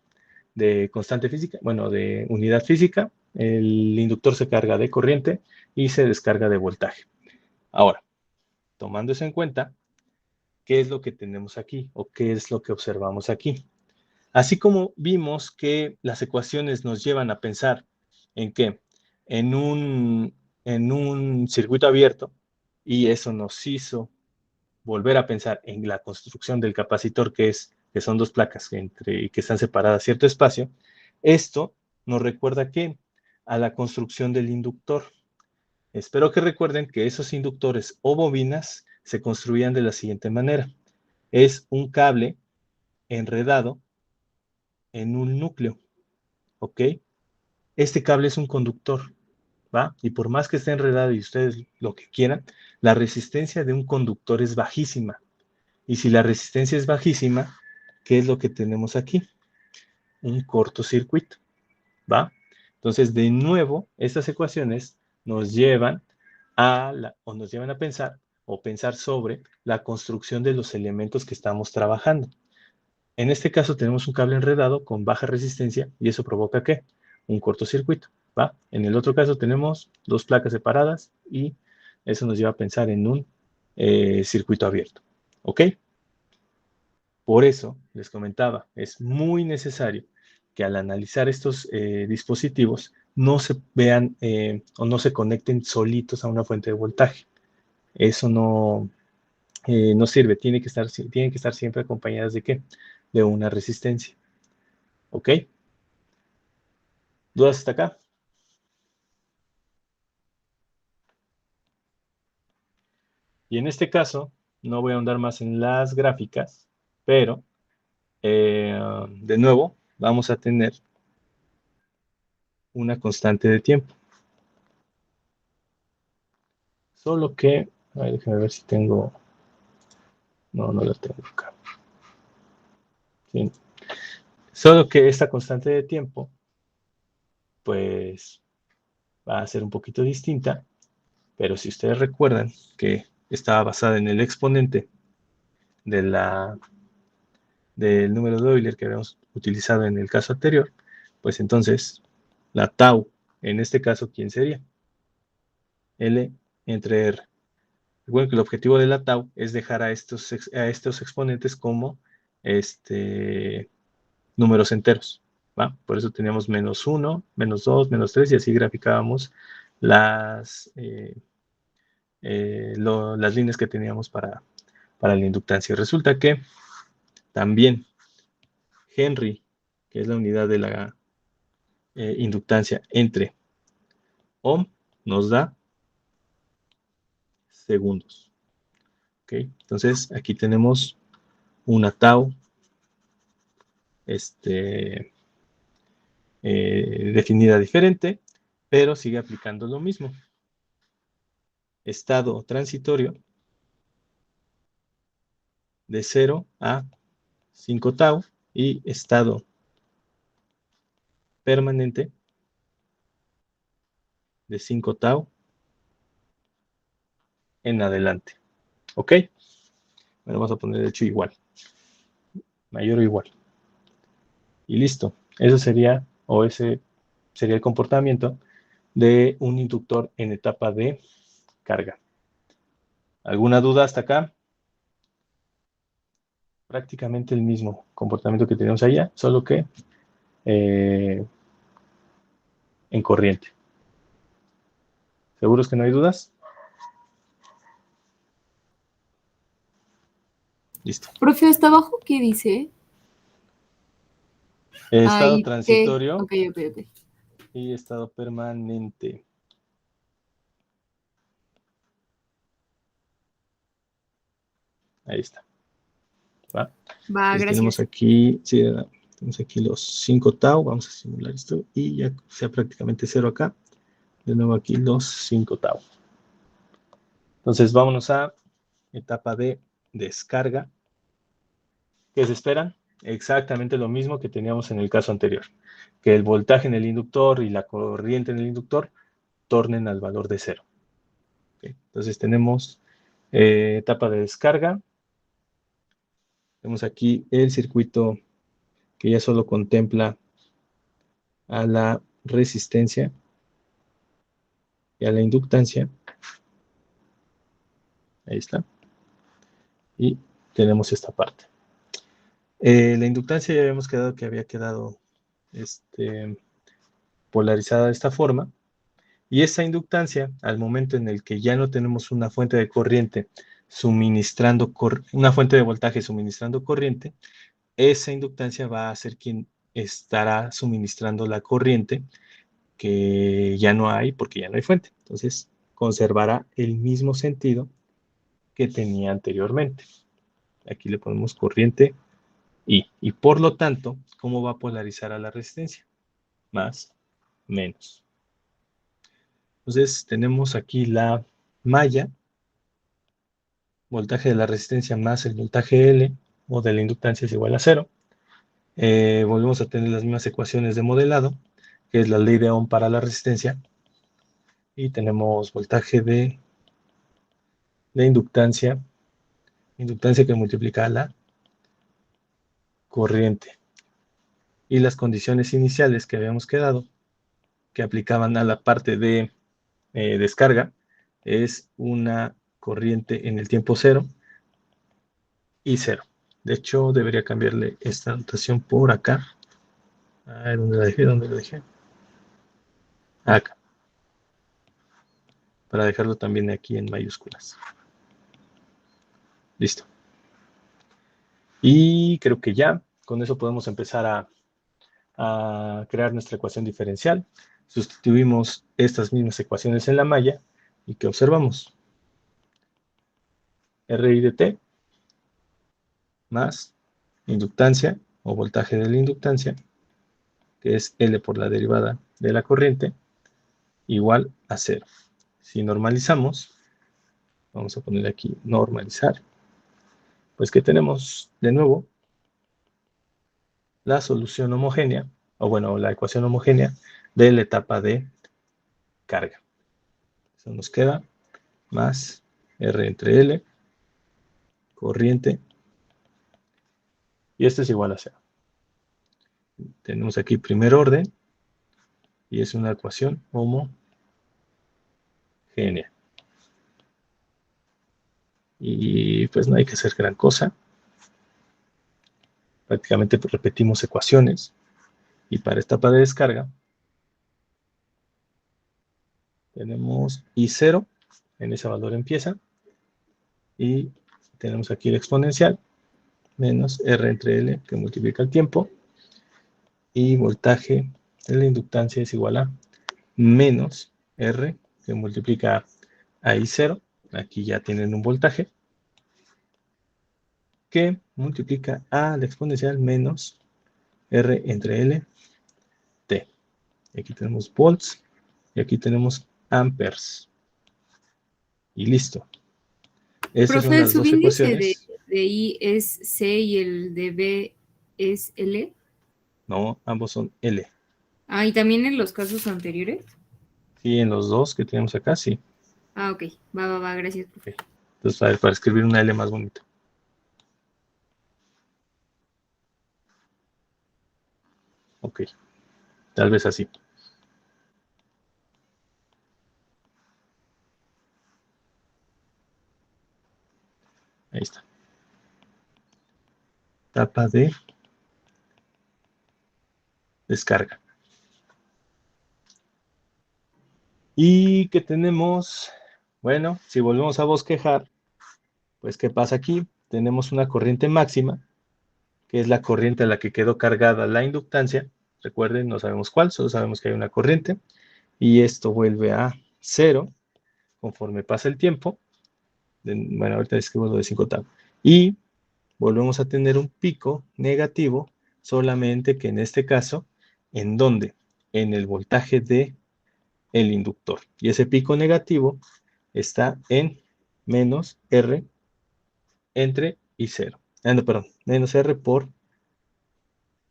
constante física, bueno, de unidad física. El inductor se carga de corriente y se descarga de voltaje. Ahora, tomando eso en cuenta, ¿qué es lo que tenemos aquí o qué es lo que observamos aquí? Así como vimos que las ecuaciones nos llevan a pensar en que en un circuito abierto, y eso nos hizo volver a pensar en la construcción del capacitor, que son dos placas y que están separadas cierto espacio, esto nos recuerda que a la construcción del inductor. Espero que recuerden que esos inductores o bobinas se construían de la siguiente manera. Es un cable enredado en un núcleo, ¿ok? Este cable es un conductor, ¿va? Y por más que esté enredado y ustedes lo que quieran, la resistencia de un conductor es bajísima. Y si la resistencia es bajísima, ¿qué es lo que tenemos aquí? Un cortocircuito, ¿va? Entonces, de nuevo, estas ecuaciones nos llevan nos llevan a pensar o pensar sobre la construcción de los elementos que estamos trabajando. En este caso tenemos un cable enredado con baja resistencia y eso provoca ¿qué? Un cortocircuito, ¿va? En el otro caso tenemos dos placas separadas y eso nos lleva a pensar en un circuito abierto, ¿ok? Por eso, les comentaba, es muy necesario que al analizar estos dispositivos no se vean o no se conecten solitos a una fuente de voltaje. Eso no sirve, tienen que estar siempre acompañadas de ¿qué? De una resistencia. ¿Ok? ¿Dudas hasta acá? Y en este caso, no voy a ahondar más en las gráficas, pero de nuevo vamos a tener una constante de tiempo. Solo que, déjame ver si tengo... No, no la tengo acá. Sí. Solo que esta constante de tiempo, pues, va a ser un poquito distinta, pero si ustedes recuerdan que estaba basada en el exponente del número de Euler que habíamos utilizado en el caso anterior, pues entonces la tau, en este caso, ¿quién sería? L entre R. Recuerden que el objetivo de la tau es dejar a estos exponentes como números enteros, ¿va? Por eso teníamos menos 1, menos 2, menos 3 y así graficábamos las líneas que teníamos para la inductancia. Resulta que también Henry, que es la unidad de la inductancia entre ohm, nos da segundos. ¿Ok? Entonces aquí tenemos una tau definida diferente, pero sigue aplicando lo mismo. Estado transitorio de 0 a 5 tau y estado permanente de 5 tau en adelante. ¿Ok? Bueno, vamos a poner de hecho igual. Mayor o igual. Y listo. Eso sería, o ese sería el comportamiento de un inductor en etapa de carga. ¿Alguna duda hasta acá? Prácticamente el mismo comportamiento que tenemos allá, solo que en corriente. ¿Seguros que no hay dudas? Listo. Profe, ¿hasta abajo qué dice? Estado Ay, transitorio ok. y estado permanente. Ahí está. ¿Va? Va, Entonces tenemos gracias. aquí, sí, tenemos aquí los 5 tau, vamos a simular esto, y ya sea prácticamente 0 acá. De nuevo aquí los 5 tau. Entonces vámonos a etapa de descarga. ¿Qué se espera? Exactamente lo mismo que teníamos en el caso anterior, que el voltaje en el inductor y la corriente en el inductor tornen al valor de 0. ¿Okay? Entonces tenemos etapa de descarga. Tenemos aquí el circuito que ya solo contempla a la resistencia y a la inductancia. Ahí está. Y tenemos esta parte. La inductancia ya habíamos quedado que había quedado polarizada de esta forma. Y esa inductancia, al momento en el que ya no tenemos una fuente de corriente suministrando, una fuente de voltaje suministrando corriente, esa inductancia va a ser quien estará suministrando la corriente que ya no hay porque ya no hay fuente. Entonces, conservará el mismo sentido que tenía anteriormente. Aquí le ponemos corriente I. Y por lo tanto, ¿cómo va a polarizar a la resistencia? Más, menos. Entonces, tenemos aquí la malla, voltaje de la resistencia más el voltaje L, o de la inductancia es igual a 0. Volvemos a tener las mismas ecuaciones de modelado, que es la ley de Ohm para la resistencia. Y tenemos voltaje de la inductancia que multiplica a la corriente. Y las condiciones iniciales que habíamos quedado, que aplicaban a la parte de descarga, es una corriente en el tiempo 0 y 0. De hecho, debería cambiarle esta notación por acá. A ver, ¿dónde la dejé? ¿Dónde la dejé? Acá. Para dejarlo también aquí en mayúsculas. Listo. Y creo que ya con eso podemos empezar a crear nuestra ecuación diferencial. Sustituimos estas mismas ecuaciones en la malla y ¿qué observamos? R I de T más inductancia o voltaje de la inductancia, que es L por la derivada de la corriente, igual a 0. Si normalizamos, vamos a poner aquí normalizar, pues que tenemos de nuevo la solución homogénea, o bueno, la ecuación homogénea de la etapa de carga. Eso nos queda más R entre L, corriente, y esto es igual a 0. Tenemos aquí primer orden, y es una ecuación homogénea. Y pues no hay que hacer gran cosa. Prácticamente pues, repetimos ecuaciones. Y para esta etapa de descarga, tenemos I0, en ese valor empieza. Y tenemos aquí el exponencial, menos R entre L, que multiplica el tiempo. Y voltaje de la inductancia es igual a menos R, que multiplica a I0. Aquí ya tienen un voltaje, que multiplica a la exponencial menos R entre L, T. Y aquí tenemos volts, y aquí tenemos amperes. Y listo. Estas son Profe, el las dos subíndice ecuaciones. de I es C y el de B es L. No, ambos son L. Ah, y también en los casos anteriores. Sí, en los dos que tenemos acá, sí. Ah, ok. Va, gracias, profe. Okay. Entonces, a ver, para escribir una L más bonita. Ok. Tal vez así. Ahí está. Etapa de descarga. ¿Y qué tenemos? Bueno, si volvemos a bosquejar, pues ¿qué pasa aquí? Tenemos una corriente máxima, que es la corriente a la que quedó cargada la inductancia. Recuerden, no sabemos cuál, solo sabemos que hay una corriente. Y esto vuelve a 0 conforme pasa el tiempo. Bueno, ahorita escribo lo de 5 tau. Y volvemos a tener un pico negativo, solamente que en este caso, ¿en dónde? En el voltaje del inductor. Y ese pico negativo está en menos R entre I0. No, perdón, menos R por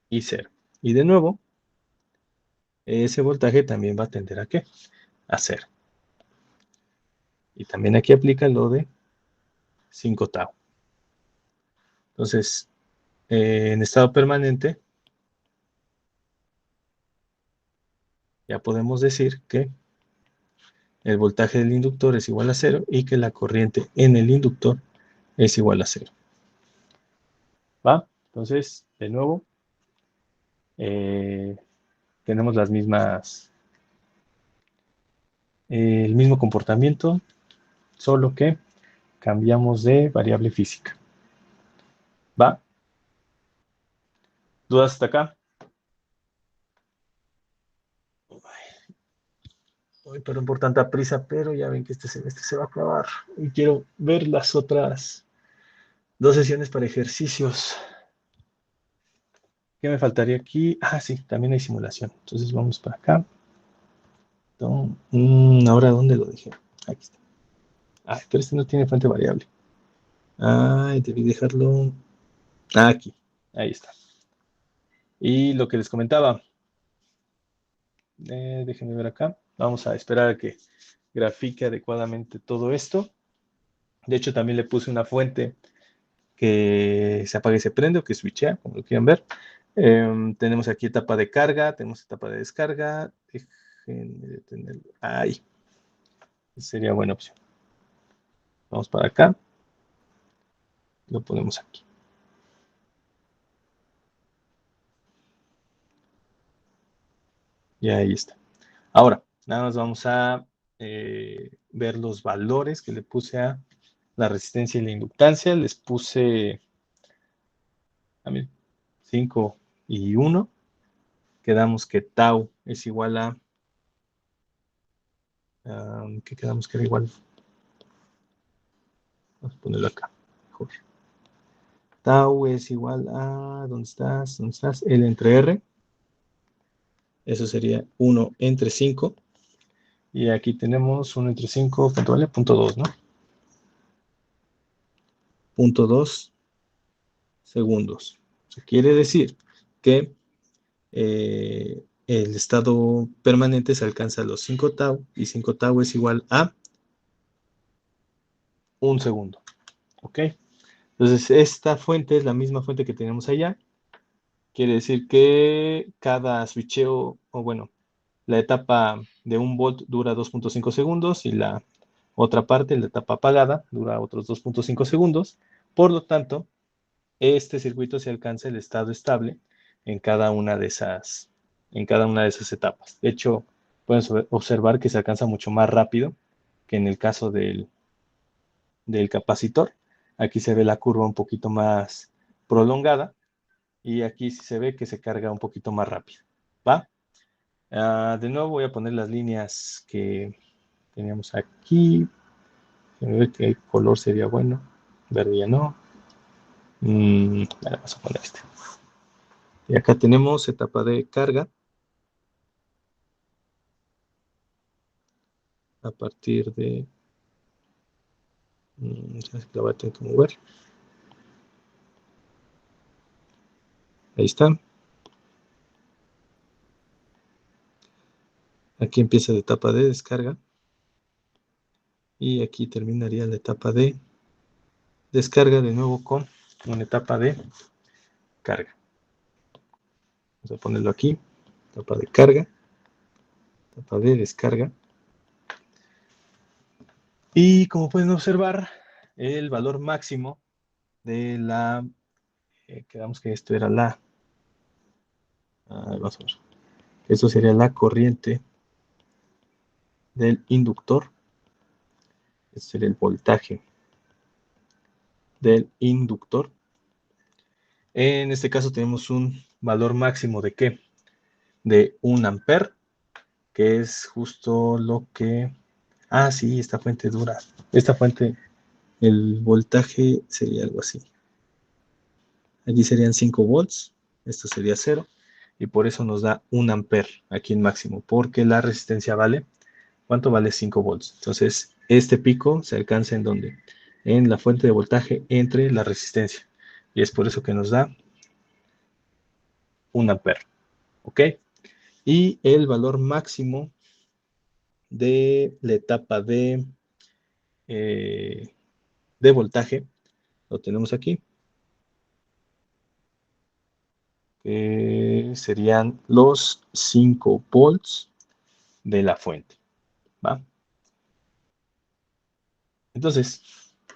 I0. Y de nuevo, ese voltaje también va a tender a ¿qué? A 0. Y también aquí aplica lo de 5 tau. Entonces, en estado permanente, ya podemos decir que el voltaje del inductor es igual a 0 y que la corriente en el inductor es igual a 0. ¿Va? Entonces, de nuevo, tenemos las mismas, el mismo comportamiento, solo que cambiamos de variable física. ¿Va? ¿Dudas hasta acá? Perdón por tanta prisa, pero ya ven que este semestre se va a acabar y quiero ver las otras 2 sesiones para ejercicios. ¿Qué me faltaría aquí? Ah, sí, también hay simulación. Entonces vamos para acá. Ahora, ¿dónde lo dejé? Aquí está. Ay, pero este no tiene fuente variable. Ay, debí dejarlo aquí. Ahí está. Y lo que les comentaba. Déjenme ver acá. Vamos a esperar a que grafique adecuadamente todo esto. De hecho, también le puse una fuente que se apaga y se prende o que switchea, como lo quieran ver. Tenemos aquí etapa de carga, tenemos etapa de descarga. Déjenme detenerlo. Ahí. Sería buena opción. Vamos para acá. Lo ponemos aquí. Y ahí está. Ahora, nada más vamos a ver los valores que le puse a la resistencia y la inductancia. Les puse 5 y 1. Quedamos que tau es igual a... ¿qué quedamos que era igual? Vamos a ponerlo acá, mejor. Tau es igual a... ¿Dónde estás? ¿Dónde estás? L entre R. Eso sería 1 entre 5. Y aquí tenemos 1 entre 5, ¿cuánto vale? 0.2, ¿no? 0.2 segundos. Eso quiere decir que el estado permanente se alcanza a los 5 tau, y 5 tau es igual a 1 segundo. ¿Ok? Entonces, esta fuente es la misma fuente que tenemos allá. Quiere decir que cada switcheo, o bueno, la etapa de 1 volt dura 2.5 segundos y la otra parte, la etapa apagada, dura otros 2.5 segundos. Por lo tanto, este circuito se alcanza el estado estable en cada una de esas etapas. De hecho, pueden observar que se alcanza mucho más rápido que en el caso del capacitor. Aquí se ve la curva un poquito más prolongada y aquí sí se ve que se carga un poquito más rápido. ¿Va? De nuevo voy a poner las líneas que teníamos aquí. A ver qué color sería bueno. Verde ya no. Vamos a poner este. Y acá tenemos etapa de carga. A partir de... la voy a tener que mover. Ahí está. Aquí empieza la etapa de descarga. Y aquí terminaría la etapa de descarga de nuevo con una etapa de carga. Vamos a ponerlo aquí. Etapa de carga. Etapa de descarga. Y como pueden observar, el valor máximo de la... quedamos que esto era la... vamos a ver. Esto sería la corriente del inductor. Este sería el voltaje del inductor. En este caso tenemos un valor máximo de ¿qué? De 1 amper, que es justo lo que... Ah, sí, esta fuente dura. Esta fuente El voltaje sería algo así. Aquí serían 5 volts, esto sería 0, y por eso nos da 1 ampere aquí en máximo, porque la resistencia vale, ¿cuánto vale 5 volts? Entonces, este pico se alcanza en ¿dónde? En la fuente de voltaje entre la resistencia, y es por eso que nos da 1 ampere, ¿ok? Y el valor máximo de la etapa de voltaje lo tenemos aquí, que serían los 5 volts de la fuente, ¿va? Entonces,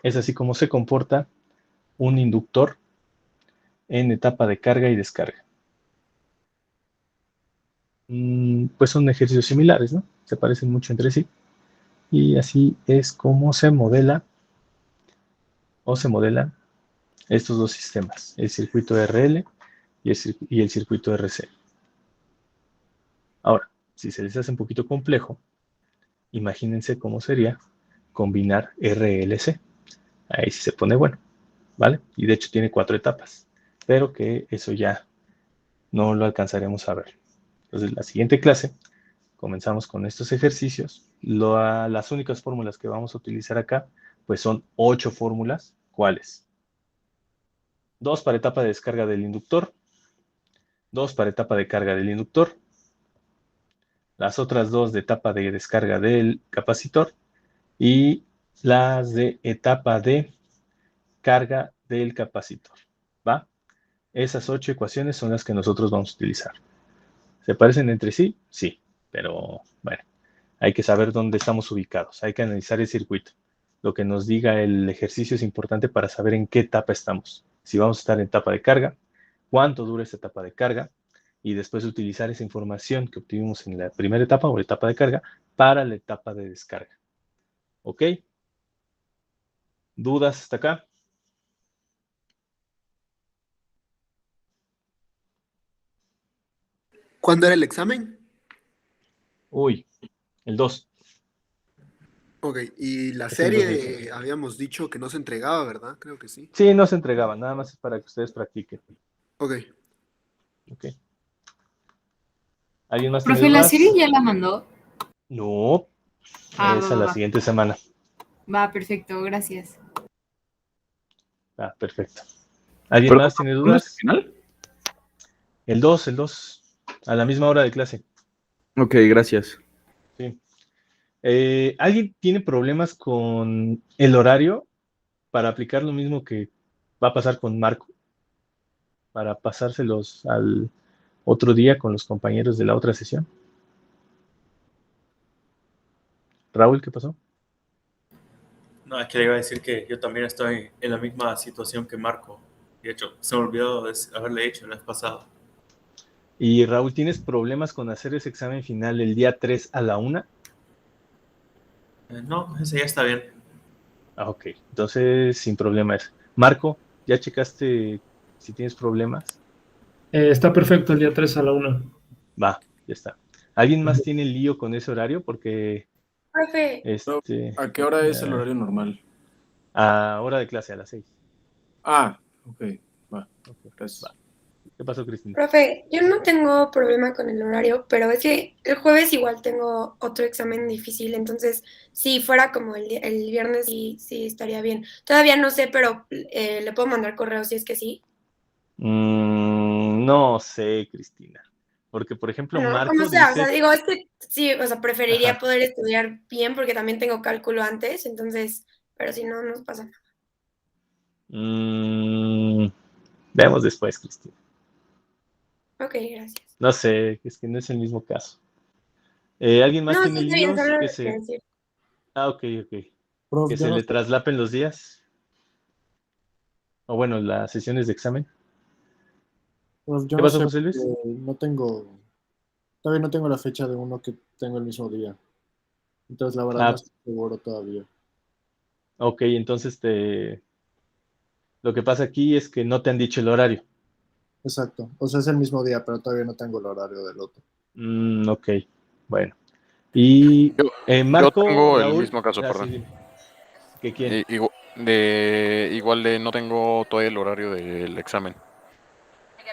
es así como se comporta un inductor en etapa de carga y descarga. Pues son ejercicios similares, ¿no? Se parecen mucho entre sí. Y así es como se modela o se modelan estos dos sistemas, el circuito RL y el circuito RC. Ahora, si se les hace un poquito complejo, imagínense cómo sería combinar RLC. Ahí sí se pone bueno, ¿vale? Y de hecho tiene 4 etapas, pero que eso ya no lo alcanzaremos a ver. Entonces, la siguiente clase comenzamos con estos ejercicios. Las únicas fórmulas que vamos a utilizar acá, pues son 8 fórmulas. ¿Cuáles? 2 para etapa de descarga del inductor, 2 para etapa de carga del inductor, las otras 2 de etapa de descarga del capacitor y las de etapa de carga del capacitor, ¿va? Esas 8 ecuaciones son las que nosotros vamos a utilizar. ¿Se parecen entre sí? Sí, pero bueno, hay que saber dónde estamos ubicados, hay que analizar el circuito. Lo que nos diga el ejercicio es importante para saber en qué etapa estamos. Si vamos a estar en etapa de carga, cuánto dura esta etapa de carga, y después utilizar esa información que obtuvimos en la primera etapa o la etapa de carga para la etapa de descarga. ¿Ok? ¿Dudas hasta acá? ¿Cuándo era el examen? Uy, el 2. Ok, y la Es el 2 de serie junio. habíamos dicho que no se entregaba, ¿verdad? Creo que sí. Sí, no se entregaba, nada más es para que ustedes practiquen. Ok. ¿Ok? ¿Alguien más tiene Profe, ¿la serie dudas? ya la mandó? No, Ah, es a la va. siguiente semana. Va, perfecto, gracias. Ah, perfecto. ¿Alguien ¿Pero más tiene no es el dudas? final? El 2, a la misma hora de clase. Ok, gracias. Sí. ¿Alguien tiene problemas con el horario para aplicar lo mismo que va a pasar con Marco? Para pasárselos al otro día con los compañeros de la otra sesión. Raúl, ¿qué pasó? No, es que le iba a decir que yo también estoy en la misma situación que Marco. De hecho, se me olvidó haberle dicho el mes pasado. Y Raúl, ¿tienes problemas con hacer ese examen final el día 3 a la 1? No, ese ya está bien. Ah, ok. Entonces, sin problemas. Marco, ¿ya checaste si tienes problemas? Está perfecto el día 3 a la 1. Va, ya está. ¿Alguien más tiene lío con ese horario? Porque Profe, ¿A qué hora es el horario normal? a hora de clase, a las 6. Ah, ok, va. Okay, Gracias. va. ¿Qué pasó, Cristina? profe, yo no tengo problema con el horario, pero es que el jueves igual tengo otro examen difícil, entonces si fuera como el viernes sí estaría bien. Todavía no sé, pero le puedo mandar correo si es que sí. No sé, Cristina. Porque, por ejemplo, No, como Marco sea, o sea, dice... digo, es que sí, o sea, preferiría Ajá. poder estudiar bien porque también tengo cálculo antes, entonces, pero si no, no pasa nada. Veamos después, Cristina. Ok, gracias. No sé, es que no es el mismo caso. ¿Alguien más No, tiene sí, está bien, líos solo que lo se... quería decir. Ah, ok. Prof, Que yo se no, le traslapen los días? O bueno, las sesiones de examen. prof, yo ¿Qué no pasó, sé, José porque Luis? todavía no tengo la fecha de uno que tengo el mismo día. Entonces, la verdad no Ah, estoy seguro todavía. ok, entonces lo que pasa aquí es que no te han dicho el horario. Exacto. O sea, es el mismo día, pero todavía no tengo el horario del otro. Ok, bueno. Y Yo Marco, tengo el Raúl, mismo caso, sí, perdón. dime. ¿Que quién? No tengo todavía el horario del examen.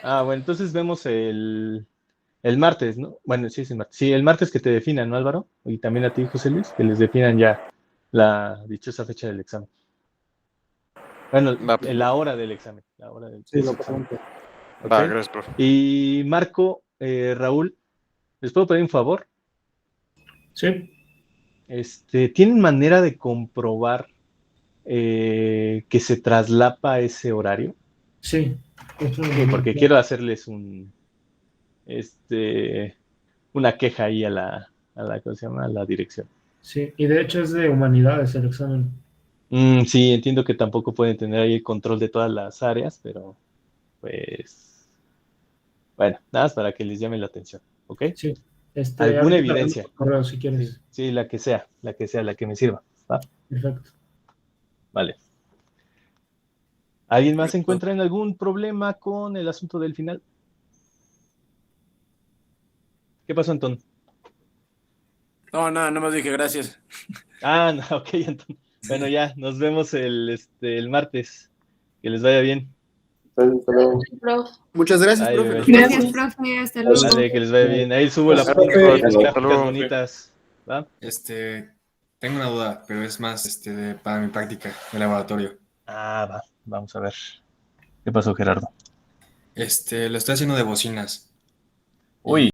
Ah, bueno, entonces vemos el martes, ¿no? Bueno, sí, es el martes. Sí, el martes que te definan, ¿no, Álvaro? Y también a ti, José Luis, que les definan ya la dichosa fecha del examen. Bueno, la hora del examen. La hora del Sí, de su lo examen. pregunto. ¿Ok? Gracias, profe. Y Marco, Raúl, ¿les puedo pedir un favor? Sí. ¿Tienen manera de comprobar que se traslapa ese horario? Sí. Eso Sí, porque es- quiero hacerles una queja ahí ¿cómo se llama? A la dirección. Sí, y de hecho es de humanidades el examen. Sí, entiendo que tampoco pueden tener ahí el control de todas las áreas, pero pues, bueno, nada más para que les llame la atención, ¿ok? Sí. ¿Alguna Ahorita te mando evidencia? por correo si Sí, quieres. sí, la que sea, la que me sirva, ¿va? Perfecto. Vale. ¿Alguien más se Perfecto. encuentra en algún problema con el asunto del final? ¿Qué pasó, Antón? No, nada, nada más dije gracias. Ah, no, ok, Antón. Bueno, ya, nos vemos el martes. Que les vaya bien. Prof. Muchas gracias, Ay, profe. bebé. Nos Gracias, vemos. profe. Hasta luego. Dale, que les vaya bien. Ahí subo la Profe, foto de las hasta gráficas luego. bonitas. ¿Va? Tengo una duda, pero es más para mi práctica de laboratorio. Ah, va. Vamos a ver. ¿Qué pasó, Gerardo? Lo estoy haciendo de bocinas. Uy.